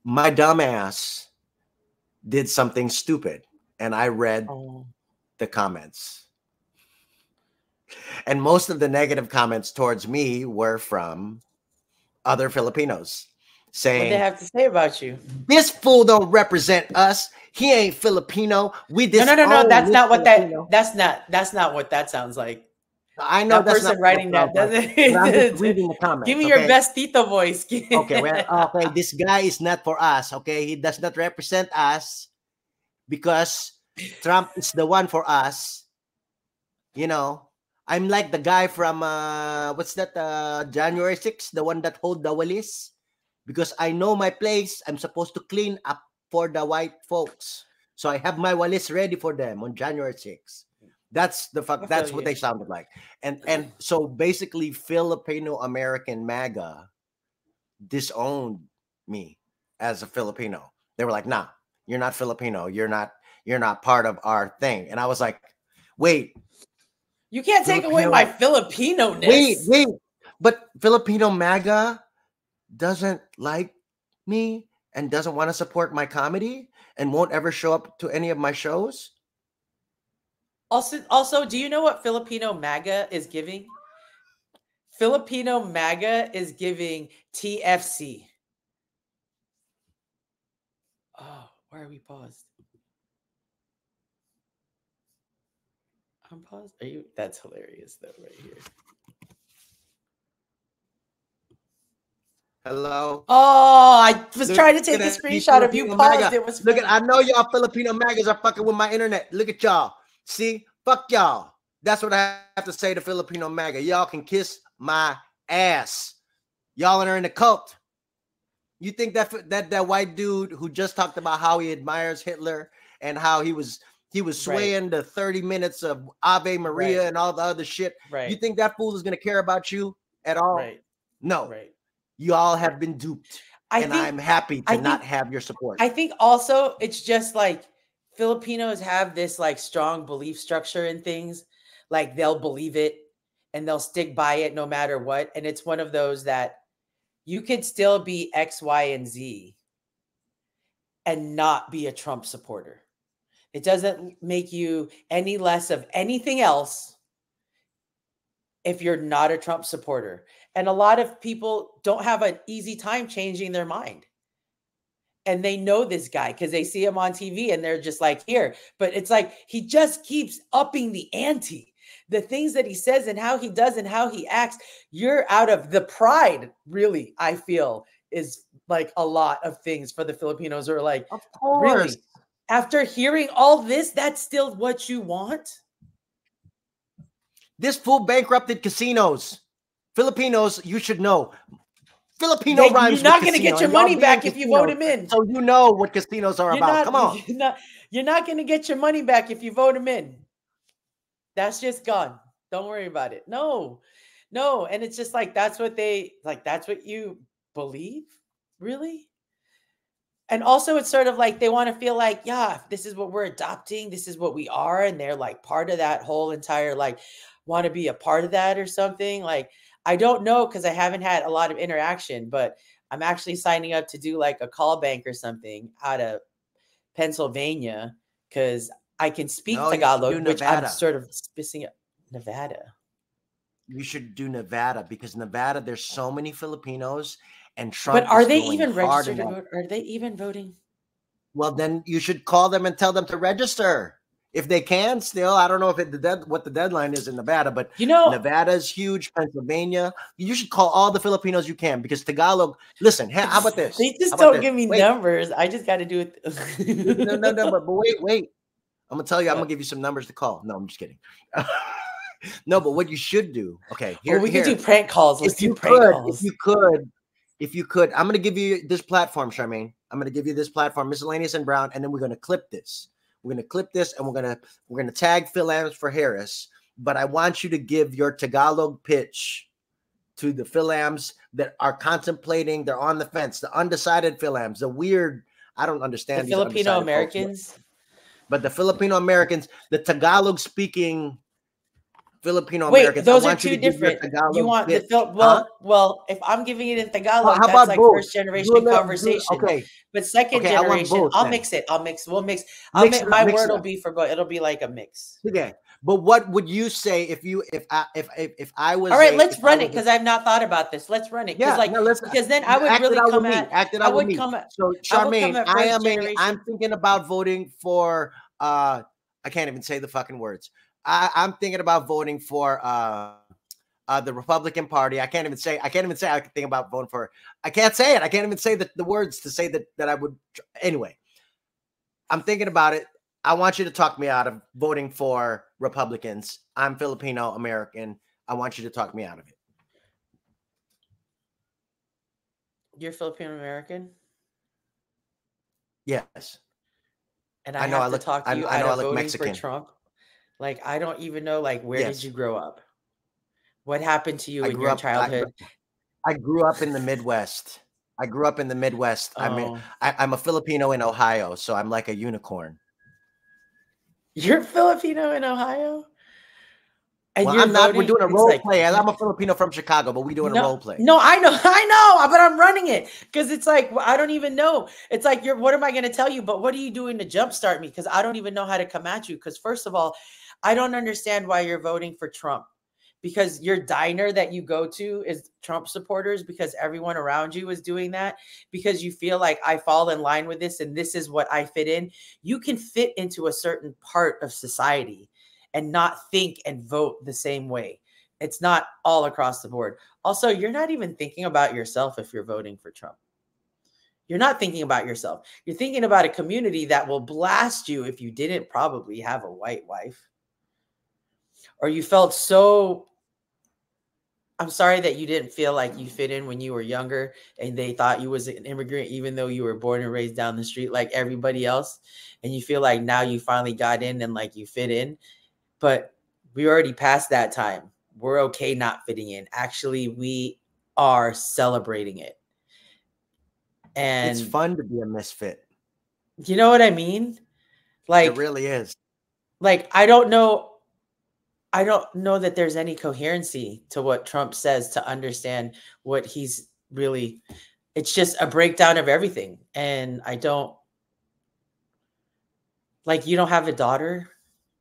[SPEAKER 1] my dumbass did something stupid, and I read the comments. And most of the negative comments towards me were from other Filipinos saying,
[SPEAKER 2] what they have to say about you?
[SPEAKER 1] This fool don't represent us. He ain't Filipino. We
[SPEAKER 2] No. That's not what that's not what that sounds like.
[SPEAKER 1] I know
[SPEAKER 2] that person writing that doesn't.
[SPEAKER 1] I'm just reading the comments.
[SPEAKER 2] Give me your best Tito voice.
[SPEAKER 1] Okay. This guy is not for us. Okay, he does not represent us because Trump is the one for us. I'm like the guy from what's that? January 6th, the one that hold the walis. Because I know my place, I'm supposed to clean up for the white folks. So I have my walis ready for them on January 6th. That's what they sounded like. And so basically Filipino American MAGA disowned me as a Filipino. They were like, nah, you're not Filipino. You're not part of our thing. And I was like, wait.
[SPEAKER 2] You can't take away my Filipino-ness.
[SPEAKER 1] Wait. But Filipino MAGA doesn't like me and doesn't want to support my comedy and won't ever show up to any of my shows.
[SPEAKER 2] Also, do you know what Filipino MAGA is giving? Filipino MAGA is giving TFC. Oh, why are we paused? I'm paused. Are you? That's hilarious, though, right here.
[SPEAKER 1] Hello.
[SPEAKER 2] Oh, I was trying to take a screenshot of you paused. It was.
[SPEAKER 1] Look I know y'all Filipino MAGAs are fucking with my internet. Look at y'all. See, fuck y'all. That's what I have to say to Filipino MAGA. Y'all can kiss my ass. Y'all are in the cult. You think that white dude who just talked about how he admires Hitler and how he was swaying the 30 minutes of Ave Maria and all the other shit.
[SPEAKER 2] Right.
[SPEAKER 1] You think that fool is going to care about you at all?
[SPEAKER 2] Right.
[SPEAKER 1] No.
[SPEAKER 2] Right.
[SPEAKER 1] You all have been duped. I'm happy to not have your support.
[SPEAKER 2] I think also it's just like Filipinos have this like strong belief structure in things. Like they'll believe it and they'll stick by it no matter what. And it's one of those that you could still be X, Y, and Z and not be a Trump supporter. It doesn't make you any less of anything else if you're not a Trump supporter. And a lot of people don't have an easy time changing their mind. And they know this guy because they see him on TV and they're just like, here. But it's like he just keeps upping the ante. The things that he says and how he does and how he acts, you're out of the pride, really, I feel, is like a lot of things for the Filipinos who are like,
[SPEAKER 1] of course.
[SPEAKER 2] Really? After hearing all this, that's still what you want?
[SPEAKER 1] This fool bankrupted casinos. Filipinos, you should know. Filipino rhymes.
[SPEAKER 2] You're not going to get your money back if you vote him in.
[SPEAKER 1] So you know what casinos are about. Come on.
[SPEAKER 2] You're not going to get your money back if you vote him in. That's just gone. Don't worry about it. No. And it's just like, that's what you believe? Really? And also it's sort of like, they want to feel like, yeah, this is what we're adopting. This is what we are. And they're like part of that whole entire, like, want to be a part of that or something. Like, I don't know, because I haven't had a lot of interaction, but I'm actually signing up to do like a call bank or something out of Pennsylvania because I can speak Tagalog, which I'm sort of spacing up. Nevada.
[SPEAKER 1] You should do Nevada because Nevada, there's so many Filipinos and Trump.
[SPEAKER 2] But are they even registered to vote? Are they even voting?
[SPEAKER 1] Well, then you should call them and tell them to register. If they can still, I don't know if what the deadline is in Nevada, but
[SPEAKER 2] You know,
[SPEAKER 1] Nevada's huge, Pennsylvania. You should call all the Filipinos you can because Tagalog. Listen, how about this?
[SPEAKER 2] they just
[SPEAKER 1] How about
[SPEAKER 2] don't
[SPEAKER 1] this?
[SPEAKER 2] give me
[SPEAKER 1] Wait,
[SPEAKER 2] numbers. I just got to do it.
[SPEAKER 1] no, but wait. I'm gonna tell you. I'm
[SPEAKER 2] What?
[SPEAKER 1] gonna give you some numbers to call. No, I'm just kidding. No, but what you should do. Okay,
[SPEAKER 2] Well, we could do prank calls. Let's do prank calls.
[SPEAKER 1] If you could, I'm gonna give you this platform, Charmaine. I'm gonna give you this platform, Miscellaneous and Brown, and then we're gonna clip this. We're gonna clip this, and we're gonna tag Phil Ams for Harris. But I want you to give your Tagalog pitch to the Phil Ams that are contemplating. They're on the fence. The undecided Phil Ams. The weird. I don't understand
[SPEAKER 2] The
[SPEAKER 1] these
[SPEAKER 2] Filipino
[SPEAKER 1] undecided folks,
[SPEAKER 2] Americans.
[SPEAKER 1] but the Filipino Americans, the Tagalog speaking Filipino
[SPEAKER 2] Wait,
[SPEAKER 1] Americans.
[SPEAKER 2] those
[SPEAKER 1] I
[SPEAKER 2] are
[SPEAKER 1] want you
[SPEAKER 2] two
[SPEAKER 1] to give your
[SPEAKER 2] different.
[SPEAKER 1] Tagalog
[SPEAKER 2] You want the
[SPEAKER 1] pitch.
[SPEAKER 2] well, if I'm giving it in
[SPEAKER 1] Well,
[SPEAKER 2] Tagalog,
[SPEAKER 1] how
[SPEAKER 2] that's
[SPEAKER 1] about
[SPEAKER 2] like
[SPEAKER 1] both?
[SPEAKER 2] first generation
[SPEAKER 1] Do a little,
[SPEAKER 2] conversation.
[SPEAKER 1] okay.
[SPEAKER 2] But second
[SPEAKER 1] Okay, I want
[SPEAKER 2] generation,
[SPEAKER 1] both
[SPEAKER 2] I'll
[SPEAKER 1] then.
[SPEAKER 2] mix it. We'll mix.
[SPEAKER 1] Mix it up,
[SPEAKER 2] My
[SPEAKER 1] mix
[SPEAKER 2] word
[SPEAKER 1] it
[SPEAKER 2] will
[SPEAKER 1] up.
[SPEAKER 2] be for both. It'll be like a mix.
[SPEAKER 1] Okay. But what would you say if I was
[SPEAKER 2] All right, let's
[SPEAKER 1] if I
[SPEAKER 2] run it
[SPEAKER 1] was
[SPEAKER 2] because I've not thought about this. Let's run it.
[SPEAKER 1] yeah,
[SPEAKER 2] Like
[SPEAKER 1] no, let's
[SPEAKER 2] because then I would
[SPEAKER 1] act it
[SPEAKER 2] really
[SPEAKER 1] out
[SPEAKER 2] come
[SPEAKER 1] with me.
[SPEAKER 2] at
[SPEAKER 1] Act it
[SPEAKER 2] I
[SPEAKER 1] out with
[SPEAKER 2] would
[SPEAKER 1] me.
[SPEAKER 2] come at
[SPEAKER 1] So
[SPEAKER 2] I would
[SPEAKER 1] Charmaine,
[SPEAKER 2] come at first
[SPEAKER 1] I'm
[SPEAKER 2] generation.
[SPEAKER 1] thinking about voting for I can't even say the fucking words. I'm thinking about voting for the Republican Party. I can't even say I can think about voting for. I can't say it. I can't even say the words to say that I would. Anyway, I'm thinking about it. I want you to talk me out of voting for Republicans. I'm Filipino American. I want you to talk me out of it.
[SPEAKER 2] You're Filipino American,
[SPEAKER 1] Yes.
[SPEAKER 2] and
[SPEAKER 1] I know I
[SPEAKER 2] have to
[SPEAKER 1] look
[SPEAKER 2] talk
[SPEAKER 1] I
[SPEAKER 2] you
[SPEAKER 1] I
[SPEAKER 2] out
[SPEAKER 1] know I
[SPEAKER 2] of
[SPEAKER 1] look
[SPEAKER 2] voting for
[SPEAKER 1] Mexican.
[SPEAKER 2] Trump. Like I don't even know. Like where did
[SPEAKER 1] Yes.
[SPEAKER 2] you grow up? What happened to you
[SPEAKER 1] I
[SPEAKER 2] in
[SPEAKER 1] grew
[SPEAKER 2] your
[SPEAKER 1] up
[SPEAKER 2] childhood?
[SPEAKER 1] I grew up in the Midwest. I grew up in the Midwest.
[SPEAKER 2] Oh,
[SPEAKER 1] I'm a Filipino in Ohio, so I'm like a unicorn.
[SPEAKER 2] you're Filipino in Ohio, and
[SPEAKER 1] Well,
[SPEAKER 2] you're
[SPEAKER 1] I'm not. We're
[SPEAKER 2] voting.
[SPEAKER 1] doing a
[SPEAKER 2] It's
[SPEAKER 1] role
[SPEAKER 2] like
[SPEAKER 1] play. I'm a Filipino from Chicago, but we're doing a
[SPEAKER 2] no,
[SPEAKER 1] role play.
[SPEAKER 2] no. I know, but I'm running it because it's like I don't even know. It's like you're. What am I going to tell you? But what are you doing to jumpstart me? Because I don't even know how to come at you. Because first of all, I don't understand why you're voting for Trump. Because your diner that you go to is Trump supporters because everyone around you is doing that because you feel like I fall in line with this and this is what I fit in. You can fit into a certain part of society and not think and vote the same way. It's not all across the board. Also, you're not even thinking about yourself if you're voting for Trump. You're not thinking about yourself. You're thinking about a community that will blast you if you didn't probably have a white wife or you felt so I'm sorry that you didn't feel like you fit in when you were younger and they thought you was an immigrant, even though you were born and raised down the street like everybody else. And you feel like now you finally got in and like you fit in. But we already passed that time. We're okay not fitting in. Actually, we are celebrating it. And
[SPEAKER 1] It's fun to be a misfit.
[SPEAKER 2] you know what I mean? Like,
[SPEAKER 1] It really is.
[SPEAKER 2] like I don't know that there's any coherency to what Trump says to understand what he's really it's just a breakdown of everything. And I don't like you don't have a daughter.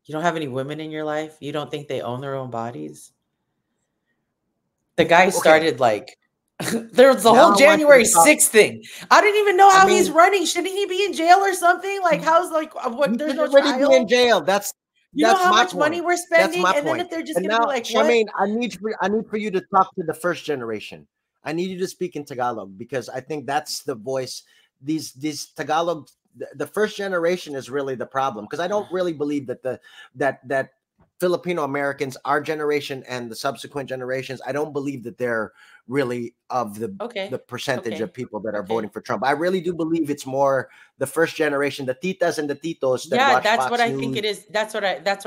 [SPEAKER 2] You don't have any women in your life. You don't think they own their own bodies. The guy started like there was the
[SPEAKER 1] Now
[SPEAKER 2] whole
[SPEAKER 1] I want you to
[SPEAKER 2] January
[SPEAKER 1] talk-
[SPEAKER 2] 6th thing. I didn't even know
[SPEAKER 1] I
[SPEAKER 2] how
[SPEAKER 1] mean-
[SPEAKER 2] he's running. Shouldn't he be in jail or something? Like how's like what
[SPEAKER 1] You
[SPEAKER 2] there's
[SPEAKER 1] should
[SPEAKER 2] no
[SPEAKER 1] already be in
[SPEAKER 2] trial?
[SPEAKER 1] jail. That's
[SPEAKER 2] You know how
[SPEAKER 1] my
[SPEAKER 2] much money
[SPEAKER 1] point.
[SPEAKER 2] we're
[SPEAKER 1] That's
[SPEAKER 2] spending?
[SPEAKER 1] my
[SPEAKER 2] And then
[SPEAKER 1] point.
[SPEAKER 2] if they're just
[SPEAKER 1] And
[SPEAKER 2] gonna
[SPEAKER 1] now,
[SPEAKER 2] be like, what?
[SPEAKER 1] Charmaine, I need for you to talk to the first generation. I need you to speak in Tagalog because I think that's the voice. These Tagalog, the first generation is really the problem because I don't really believe that that Filipino Americans, our generation and the subsequent generations, I don't believe that they're really of the percentage of people that are voting for Trump. I really do believe it's more the first generation, the titas and the titos that watch
[SPEAKER 2] that's
[SPEAKER 1] Fox
[SPEAKER 2] what I
[SPEAKER 1] News.
[SPEAKER 2] think it is. That's what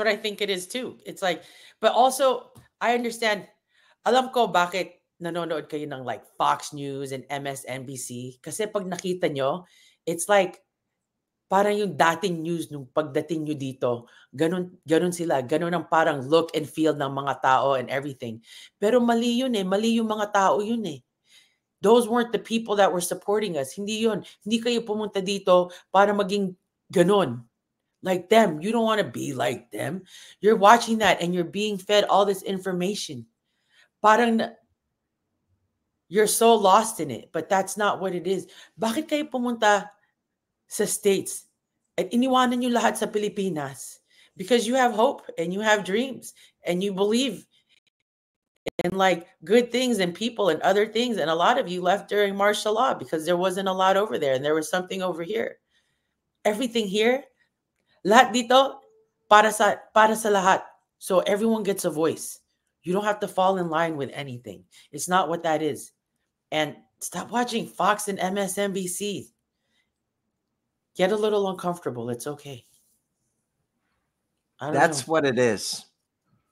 [SPEAKER 2] I think it is too. It's like, but also I understand. Alam ko bakit nanonood kayo ng like Fox News and MSNBC kasi pag nakita nyo, it's like parang yung dating news nung pagdating nyo dito, ganun sila, ganun ang parang look and feel ng mga tao and everything. Pero mali yun eh, mali yung mga tao yun eh. Those weren't the people that were supporting us. Hindi yun. Hindi kayo pumunta dito para maging ganun. Like them. You don't want to be like them. You're watching that and you're being fed all this information. Parang you're so lost in it, but that's not what it is. Bakit kayo pumunta sa States at iniwanan nyo lahat sa Pilipinas because you have hope and you have dreams and you believe in like good things and people and other things. And a lot of you left during martial law because there wasn't a lot over there and there was something over here. Everything here, lahat dito, para sa lahat. So everyone gets a voice. You don't have to fall in line with anything. It's not what that is. And stop watching Fox and MSNBC. Get a little uncomfortable. It's okay.
[SPEAKER 1] That's what it is.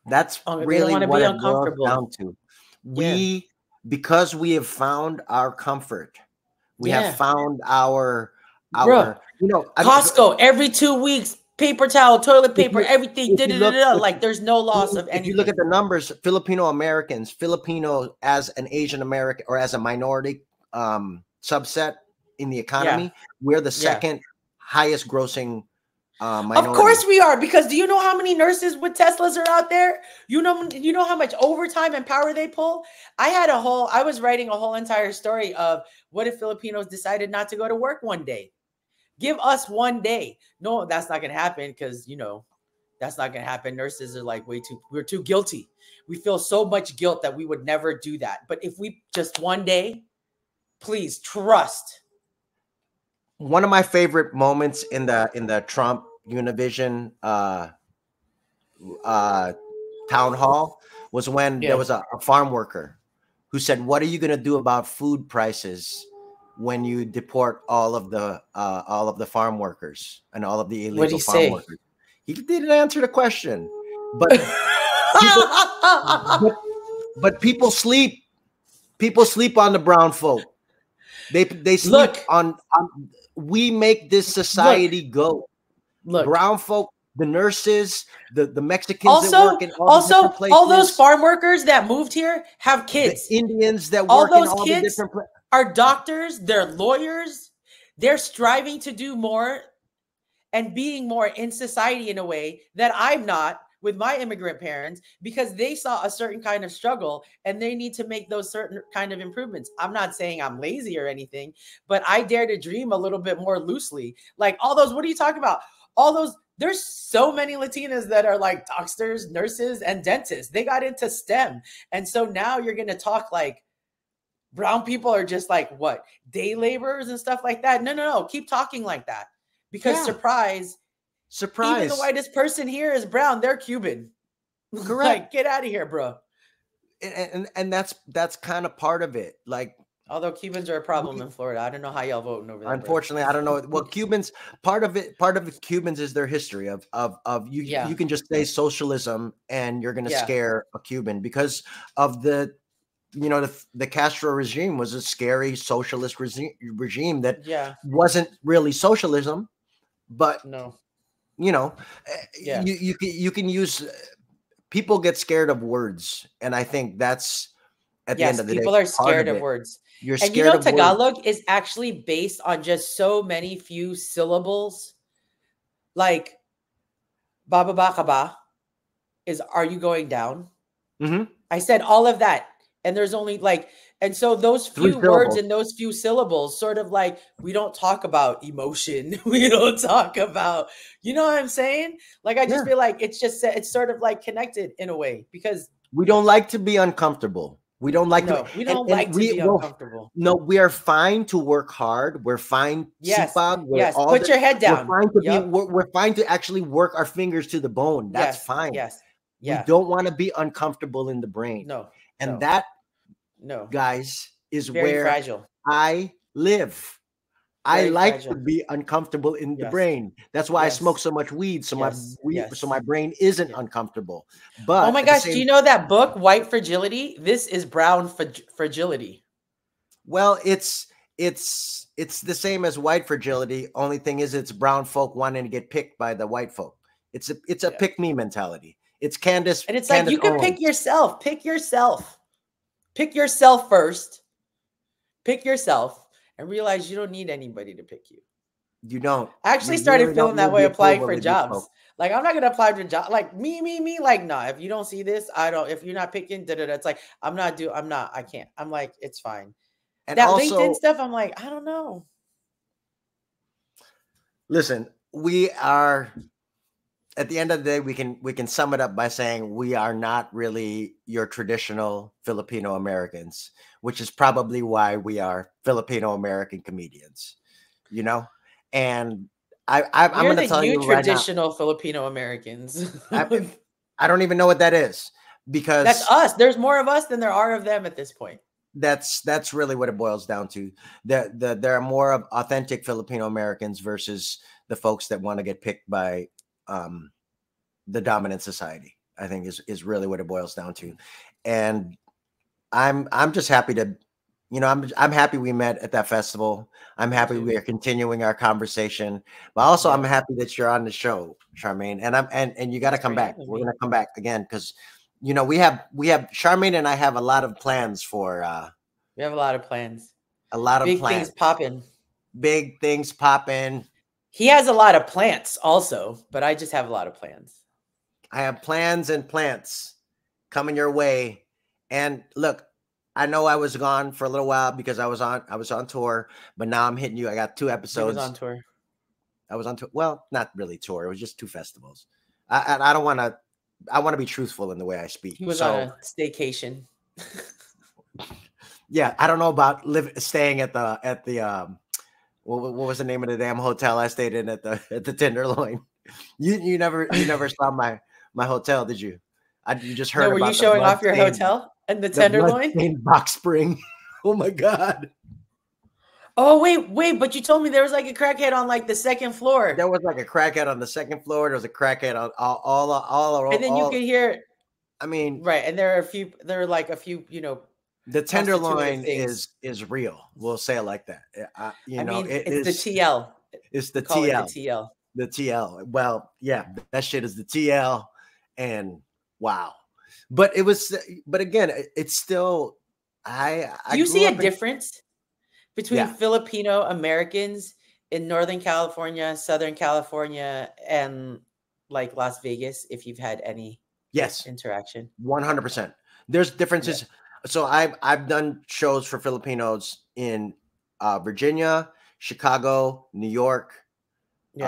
[SPEAKER 1] That's
[SPEAKER 2] really
[SPEAKER 1] what it boils down to. Because we have found our comfort. We have found our
[SPEAKER 2] Costco every 2 weeks, paper towel, toilet paper, everything. Like there's no loss of anything.
[SPEAKER 1] If you look at the numbers, Filipino Americans, Filipino as an Asian American or as a minority subset in the economy, we're the second highest grossing minority.
[SPEAKER 2] Of course we are, because do you know how many nurses with Teslas are out there? You know how much overtime and power they pull? I was writing a whole entire story of what if Filipinos decided not to go to work one day? Give us one day. No, that's not going to happen because, that's not going to happen. Nurses are like we're too guilty. We feel so much guilt that we would never do that. But if we just one day, please trust.
[SPEAKER 1] One of my favorite moments in the Trump Univision town hall was when there was a farm worker who said, "What are you going to do about food prices when you deport all of the farm workers and all of the illegal farm workers?" He didn't answer the question, but but people sleep. People sleep on the brown folk. They sleep on. We make this society go. Brown folk, the nurses, the Mexicans that work in all the different places.
[SPEAKER 2] All those farm workers that moved here have kids.
[SPEAKER 1] The Indians that work in all the different places
[SPEAKER 2] are doctors. They're lawyers. They're striving to do more and being more in society in a way that I'm not with my immigrant parents, because they saw a certain kind of struggle and they need to make those certain kind of improvements. I'm not saying I'm lazy or anything, but I dare to dream a little bit more loosely. Like all those, what are you talking about? All those, there's so many Latinas that are like doctors, nurses, and dentists. They got into STEM. And so now you're going to talk like brown people are just like what? Day laborers and stuff like that. No. Keep talking like that. Because surprise, even the whitest person here is brown. They're Cuban.
[SPEAKER 1] Correct.
[SPEAKER 2] Like, get out of here, bro.
[SPEAKER 1] And that's kind of part of it. Like,
[SPEAKER 2] although Cubans are a problem in Florida, I don't know how y'all voting over there.
[SPEAKER 1] Unfortunately, I don't know. Well, Cubans, part of Cubans is their history of you. You can just say socialism and you're going to scare a Cuban because of the Castro regime was a scary socialist regime that wasn't really socialism, but you can use. People get scared of words, and I think that's at the end of the day.
[SPEAKER 2] People are scared of words.
[SPEAKER 1] You're scared of
[SPEAKER 2] Tagalog
[SPEAKER 1] words.
[SPEAKER 2] is actually based on just so many few syllables. Like "bababa ka ba" is "Are you going down?"
[SPEAKER 1] Mm-hmm.
[SPEAKER 2] I said all of that, and there's only and so those few words and those few syllables, sort of like we don't talk about emotion. We don't talk about, you know what I'm saying? Like I just feel like it's sort of like connected in a way because
[SPEAKER 1] we don't like to be uncomfortable. We don't like to be uncomfortable. No, we are fine to work hard. We're fine.
[SPEAKER 2] Yes. Put your head down.
[SPEAKER 1] We're fine to actually work our fingers to the bone. That's fine.
[SPEAKER 2] Yes.
[SPEAKER 1] We don't want to be uncomfortable in the brain.
[SPEAKER 2] No.
[SPEAKER 1] And that, guys, is
[SPEAKER 2] very
[SPEAKER 1] where
[SPEAKER 2] fragile.
[SPEAKER 1] I live. I like to be uncomfortable in the brain. That's why I smoke so much weed, so my brain isn't uncomfortable. But
[SPEAKER 2] oh my gosh, do you know that book, White Fragility? This is brown fragility.
[SPEAKER 1] Well, it's the same as white fragility. Only thing is, it's brown folk wanting to get picked by the white folk. It's a pick me mentality. It's Candace,
[SPEAKER 2] and it's like you can pick yourself. Pick yourself. Pick yourself first. Pick yourself. And realize you don't need anybody to pick you.
[SPEAKER 1] You don't.
[SPEAKER 2] I actually started feeling that way applying for jobs. Like, I'm not going to apply for jobs. Like, me. Like, nah, if you don't see this, if you're not picking, it's like, I can't. I'm like, it's fine. And that also, LinkedIn stuff, I'm like, I don't know.
[SPEAKER 1] Listen, we are at the end of the day, we can sum it up by saying we are not really your traditional Filipino Americans, which is probably why we are Filipino American comedians, you know? And I'm
[SPEAKER 2] We're
[SPEAKER 1] going to
[SPEAKER 2] the
[SPEAKER 1] tell
[SPEAKER 2] new
[SPEAKER 1] you right now,
[SPEAKER 2] traditional Filipino Americans.
[SPEAKER 1] I, I don't even know what that is
[SPEAKER 2] That's
[SPEAKER 1] because
[SPEAKER 2] us. There's more of us than there are of them at this point.
[SPEAKER 1] that's really what it boils down to. There are more of authentic Filipino Americans versus the folks that want to get picked by the dominant society. I think is really what it boils down to. And I'm just happy to, I'm happy we met at that festival. I'm happy we are continuing our conversation, but also I'm happy that you're on the show, Charmaine. And you got to come back. We're gonna come back again because we have Charmaine and I have a lot of plans for.
[SPEAKER 2] We have a lot of plans.
[SPEAKER 1] A lot of
[SPEAKER 2] big
[SPEAKER 1] plans.
[SPEAKER 2] things popping.
[SPEAKER 1] Big things popping.
[SPEAKER 2] He has a lot of plants also, but I just have a lot of plans.
[SPEAKER 1] I have plans and plants coming your way. And look, I know I was gone for a little while because I was on tour, but now I'm hitting you. I got 2 episodes.
[SPEAKER 2] He was on tour.
[SPEAKER 1] I was on tour. Well, not really tour. It was just 2 festivals. I don't want to. I want to be truthful in the way I speak.
[SPEAKER 2] He was on a staycation.
[SPEAKER 1] Yeah, I don't know about staying at the what was the name of the damn hotel I stayed in at the Tenderloin? You never saw my hotel, did you? You just heard.
[SPEAKER 2] No, were you showing off your hotel and the Tenderloin?
[SPEAKER 1] Box Spring. Oh my God.
[SPEAKER 2] Oh wait! But you told me there was like a crackhead on like the 2nd floor.
[SPEAKER 1] There was like a crackhead on the 2nd floor. There was a crackhead on all around.
[SPEAKER 2] And then you could hear.
[SPEAKER 1] I mean,
[SPEAKER 2] right, and there are like a few,
[SPEAKER 1] the Tenderloin is real. We'll say it like that.
[SPEAKER 2] It's the TL.
[SPEAKER 1] It's the TL.
[SPEAKER 2] The TL.
[SPEAKER 1] The TL. Well, yeah, that shit is the TL, and wow. But again, it's still. Do
[SPEAKER 2] you see a difference between Filipino Americans in Northern California, Southern California, and like Las Vegas? If you've had any interaction,
[SPEAKER 1] 100%. There's differences. Yeah. So I've done shows for Filipinos in Virginia, Chicago, New York,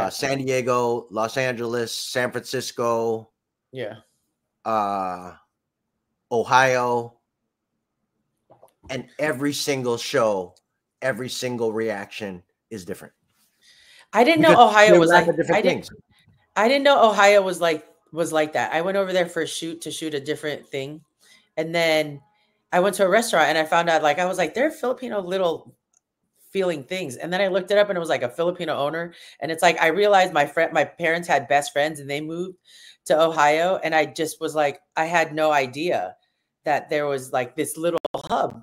[SPEAKER 1] San Diego, Los Angeles, San Francisco, Ohio, and every single show, every single reaction is different.
[SPEAKER 2] I didn't know Ohio was like I didn't know Ohio was like that. I went over there for a shoot to shoot a different thing, and then I went to a restaurant and I found out I was like, they're Filipino little feeling things. And then I looked it up and it was like a Filipino owner. And it's like, I realized my parents had best friends and they moved to Ohio. And I just was like, I had no idea that there was like this little hub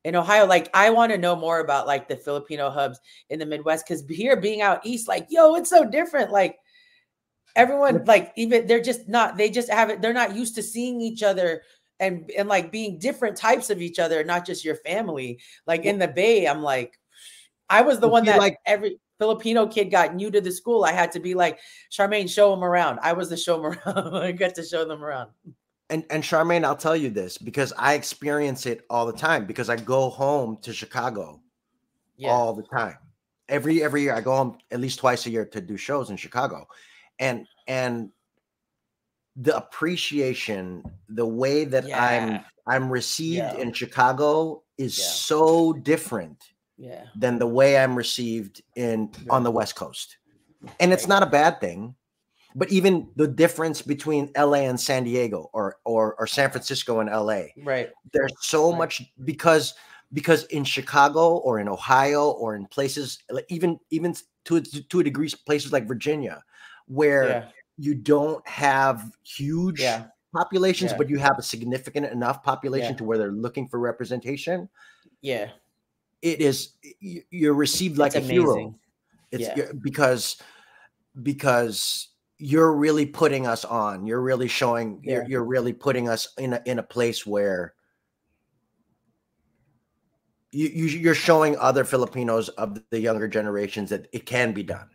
[SPEAKER 2] in Ohio. Like, I want to know more about like the Filipino hubs in the Midwest. Cause here being out East, like, yo, it's so different. Like everyone, like even they're not used to seeing each other and like being different types of each other, not just your family. Like in the Bay, I'm like, I was the one that like every Filipino kid got new to the school. I had to be like, Charmaine, show them around. I was the show them around. I got to show them around.
[SPEAKER 1] And Charmaine, I'll tell you this because I experience it all the time because I go home to Chicago all the time. Every year I go home at least twice a year to do shows in Chicago. And the appreciation, the way that I'm received in Chicago is so different than the way I'm received on the West Coast. And it's not a bad thing, but even the difference between LA and San Diego or San Francisco and LA.
[SPEAKER 2] Right.
[SPEAKER 1] There's so much because in Chicago or in Ohio or in places even to a degree, places like Virginia, where you don't have huge populations, but you have a significant enough population to where they're looking for representation.
[SPEAKER 2] Yeah.
[SPEAKER 1] You're received like a hero. It's because you're really putting us on. You're really showing, you're really putting us in a place where you're showing other Filipinos of the younger generations that it can be done.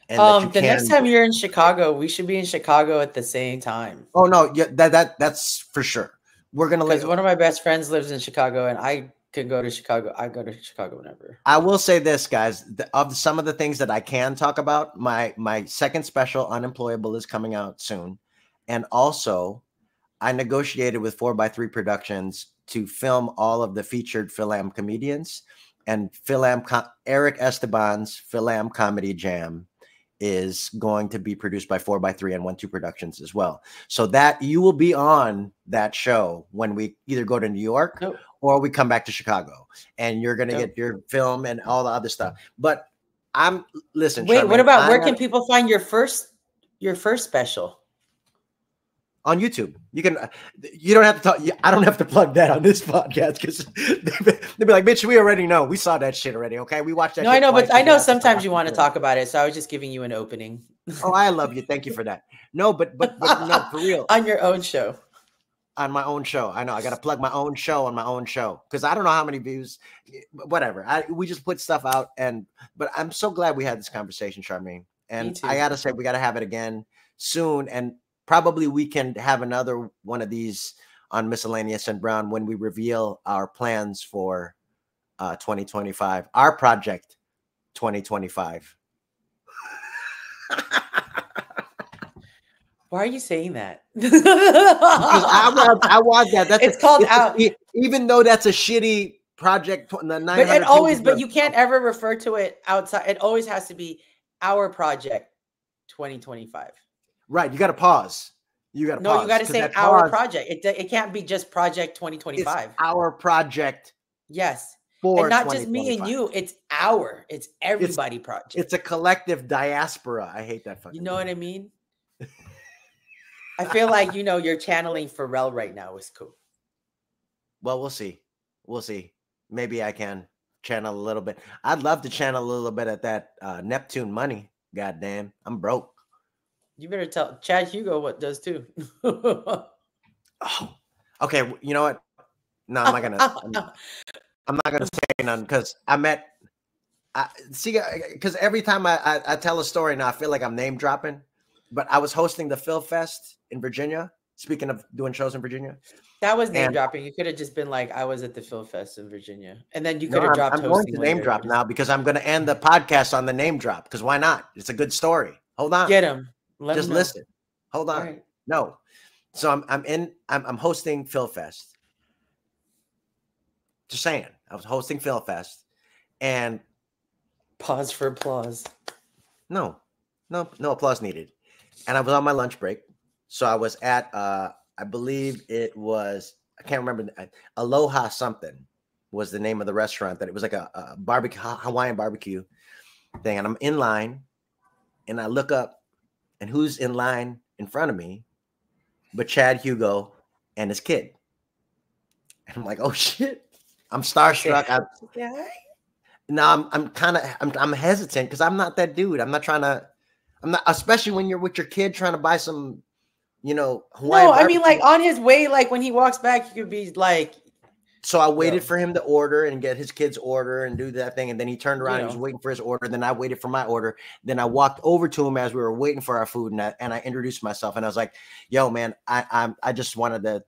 [SPEAKER 2] And the next time you're in Chicago, we should be in Chicago at the same time.
[SPEAKER 1] Oh no, yeah, that's for sure. We're gonna
[SPEAKER 2] because one of my best friends lives in Chicago, and I can go to Chicago, I go to Chicago whenever.
[SPEAKER 1] I will say this, guys, of some of the things that I can talk about, my second special, Unemployable, is coming out soon. And also, I negotiated with 4x3 Productions to film all of the featured Philam comedians, and Erick Esteban's Philam Comedy Jam is going to be produced by 4x3 and 1-2 Productions as well. So that you will be on that show when we either go to New York or we come back to Chicago, and you're going to get your film and all the other stuff. But listen.
[SPEAKER 2] Wait,
[SPEAKER 1] Charmaine,
[SPEAKER 2] what about where can people find your first special?
[SPEAKER 1] On YouTube. You don't have to talk. I don't have to plug that on this podcast because they'd be like, bitch, we already know. We saw that shit already. Okay. We watched that.
[SPEAKER 2] No, I know, but I know sometimes you want to talk about it. So I was just giving you an opening.
[SPEAKER 1] Oh, I love you. Thank you for that. No, but no, for real.
[SPEAKER 2] On your own show.
[SPEAKER 1] On my own show. I know. I got to plug my own show on my own show because I don't know how many views, whatever. We just put stuff out. But I'm so glad we had this conversation, Charmaine. And I got to say, we got to have it again soon. And probably we can have another one of these on Miscellaneous and Brown when we reveal our plans for 2025, our project 2025.
[SPEAKER 2] Why are you saying that?
[SPEAKER 1] Because I want that.
[SPEAKER 2] It's called out.
[SPEAKER 1] Even though that's a shitty project,
[SPEAKER 2] but you can't ever refer to it outside. It always has to be our project 2025.
[SPEAKER 1] Right, you got to pause. You got
[SPEAKER 2] to say our project. It can't be just project 2025.
[SPEAKER 1] It's our project.
[SPEAKER 2] Yes,
[SPEAKER 1] for
[SPEAKER 2] and not just me and you. It's everybody project.
[SPEAKER 1] It's a collective diaspora. I hate that fucking.
[SPEAKER 2] You know what I mean? I feel like you're channeling Pharrell right now. Is cool.
[SPEAKER 1] Well, we'll see. We'll see. Maybe I can channel a little bit. I'd love to channel a little bit at that Neptune money. Goddamn, I'm broke.
[SPEAKER 2] You better tell Chad Hugo what does too.
[SPEAKER 1] Oh, okay. You know what? No, I'm not gonna. I'm not gonna say none because because every time I tell a story now, I feel like I'm name dropping. But I was hosting the Phil Fest in Virginia. Speaking of doing shows in Virginia,
[SPEAKER 2] that was name dropping. You could have just been like, I was at the Phil Fest in Virginia, and then you could have dropped.
[SPEAKER 1] I'm going to name drop now because I'm going to end the podcast on the name drop. Because why not? It's a good story. Hold on.
[SPEAKER 2] Get him.
[SPEAKER 1] Just listen. Hold on.
[SPEAKER 2] Right.
[SPEAKER 1] No. So I'm hosting Phil Fest. Just saying. I was hosting Phil Fest, and
[SPEAKER 2] pause for applause.
[SPEAKER 1] No applause needed. And I was on my lunch break. So I was at I believe it was, I can't remember, Aloha something was the name of the restaurant. That it was like a barbecue, Hawaiian barbecue thing. And I'm in line and I look up, and who's in line in front of me but Chad Hugo and his kid. And I'm like, oh shit. I'm starstruck. I'm hesitant because I'm not that dude. I'm not, especially when you're with your kid trying to buy some, Hawaiian barbecue.
[SPEAKER 2] I mean, like on his way, like when he walks back, you could be like.
[SPEAKER 1] So I waited for him to order and get his kid's order and do that thing. And then he turned around and he was waiting for his order. Then I waited for my order. Then I walked over to him as we were waiting for our food. And I introduced myself and I was like, yo, man, I just wanted to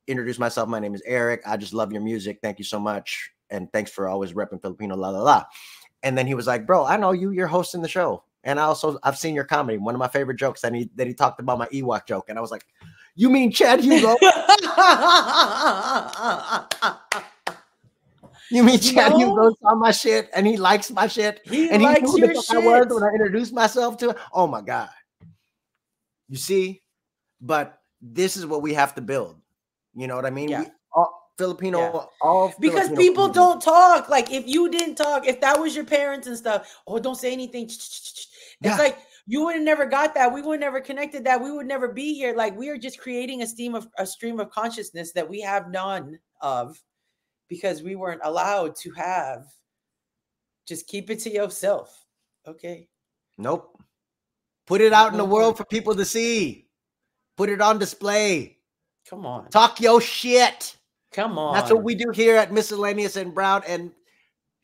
[SPEAKER 1] introduce myself. My name is Erick. I just love your music. Thank you so much. And thanks for always repping Filipino, la, la, la. And then he was like, bro, I know you, you're hosting the show. And I've seen your comedy. One of my favorite jokes that he talked about my Ewok joke. And I was like, you mean Chad Hugo? You mean Chad Hugo saw my shit and he likes my shit? And he knew who the fuck I was when I introduced myself to him? Oh my God. You see? But this is what we have to build. You know what I mean?
[SPEAKER 2] Yeah.
[SPEAKER 1] Because
[SPEAKER 2] people don't talk. Like if you didn't talk, if that was your parents and stuff, don't say anything. It's like you would have never got that. We would have never connected that. We would never be here. Like we are just creating a stream of consciousness that we have none of because we weren't allowed to have. Just keep it to yourself. Okay.
[SPEAKER 1] Nope. Put it out in the world for people to see. Put it on display.
[SPEAKER 2] Come on.
[SPEAKER 1] Talk your shit.
[SPEAKER 2] Come on.
[SPEAKER 1] That's what we do here at Miscellaneous and Brown. And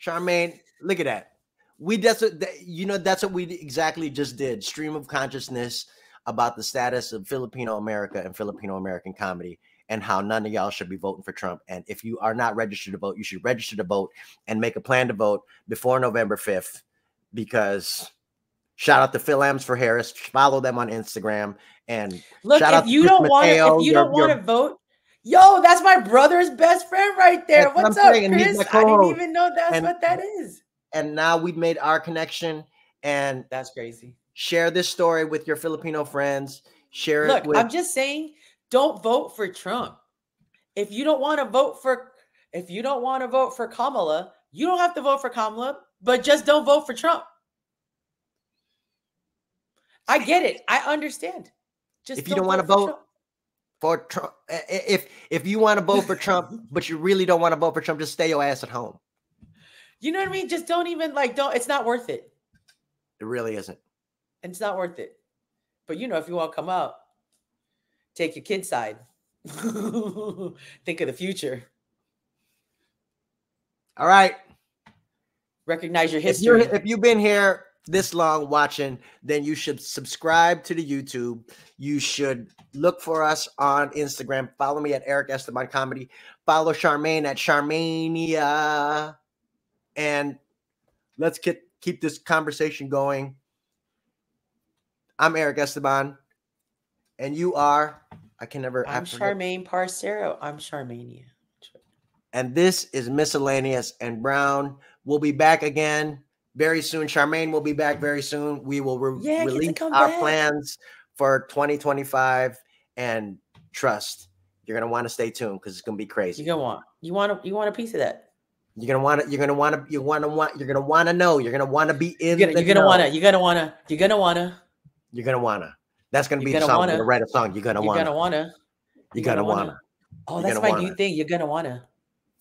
[SPEAKER 1] Charmaine, look at that. That's what we exactly just did. Stream of consciousness about the status of Filipino America and Filipino American comedy. and how none of y'all should be voting for Trump. And if you are not registered to vote, you should register to vote and make a plan to vote before November 5th, because shout out to Phil Ams for Harris. Follow them on Instagram. And
[SPEAKER 2] look,
[SPEAKER 1] shout out
[SPEAKER 2] if you don't want to vote, yo, that's my brother's best friend right there. What's up, Chris? I didn't even know that's what that is.
[SPEAKER 1] And now we've made our connection, and
[SPEAKER 2] that's crazy.
[SPEAKER 1] Share this story with your Filipino friends. Share
[SPEAKER 2] Look,
[SPEAKER 1] it with.
[SPEAKER 2] I'm just saying, don't vote for Trump. If you don't want to vote for Kamala, you don't have to vote for Kamala, but just don't vote for Trump. I get it. I understand. Just
[SPEAKER 1] if you don't want to vote for Trump, if you want to vote for Trump, but you really don't want to vote for Trump, just stay your ass at home.
[SPEAKER 2] You know what I mean? Just don't even it's not worth it.
[SPEAKER 1] It really isn't.
[SPEAKER 2] And it's not worth it. But if you want to come out, take your kid's side. Think of the future.
[SPEAKER 1] All right.
[SPEAKER 2] Recognize your history.
[SPEAKER 1] If you've been here this long watching, then you should subscribe to the YouTube. You should look for us on Instagram. Follow me at Erick Esteban Comedy. Follow Charmaine at Charmania. And let's keep this conversation going. I'm Erick Esteban. And you are,
[SPEAKER 2] I'm Charmaine Parcero. I'm Charmania.
[SPEAKER 1] And this is Miscellaneous and Brown. We'll be back again very soon. Charmaine will be back very soon. We will release our plans for 2025. And trust, you're gonna want to stay tuned because it's gonna be crazy.
[SPEAKER 2] You want a piece of that.
[SPEAKER 1] You're gonna want to know. You're gonna want to be in.
[SPEAKER 2] You're gonna wanna.
[SPEAKER 1] That's gonna be the song. I'm gonna write a song. You're gonna wanna.
[SPEAKER 2] Oh, that's my new thing. You're gonna wanna.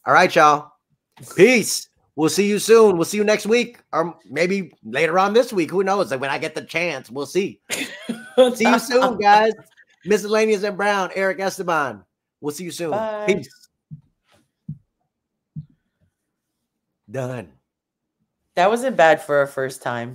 [SPEAKER 1] All right, y'all. Peace. We'll see you soon. We'll see you next week, or maybe later on this week. Who knows? Like when I get the chance, we'll see. See you soon, guys. Miscellaneous and Brown, Erick Esteban. We'll see you soon.
[SPEAKER 2] Bye.
[SPEAKER 1] Peace. Done.
[SPEAKER 2] That wasn't bad for our first time.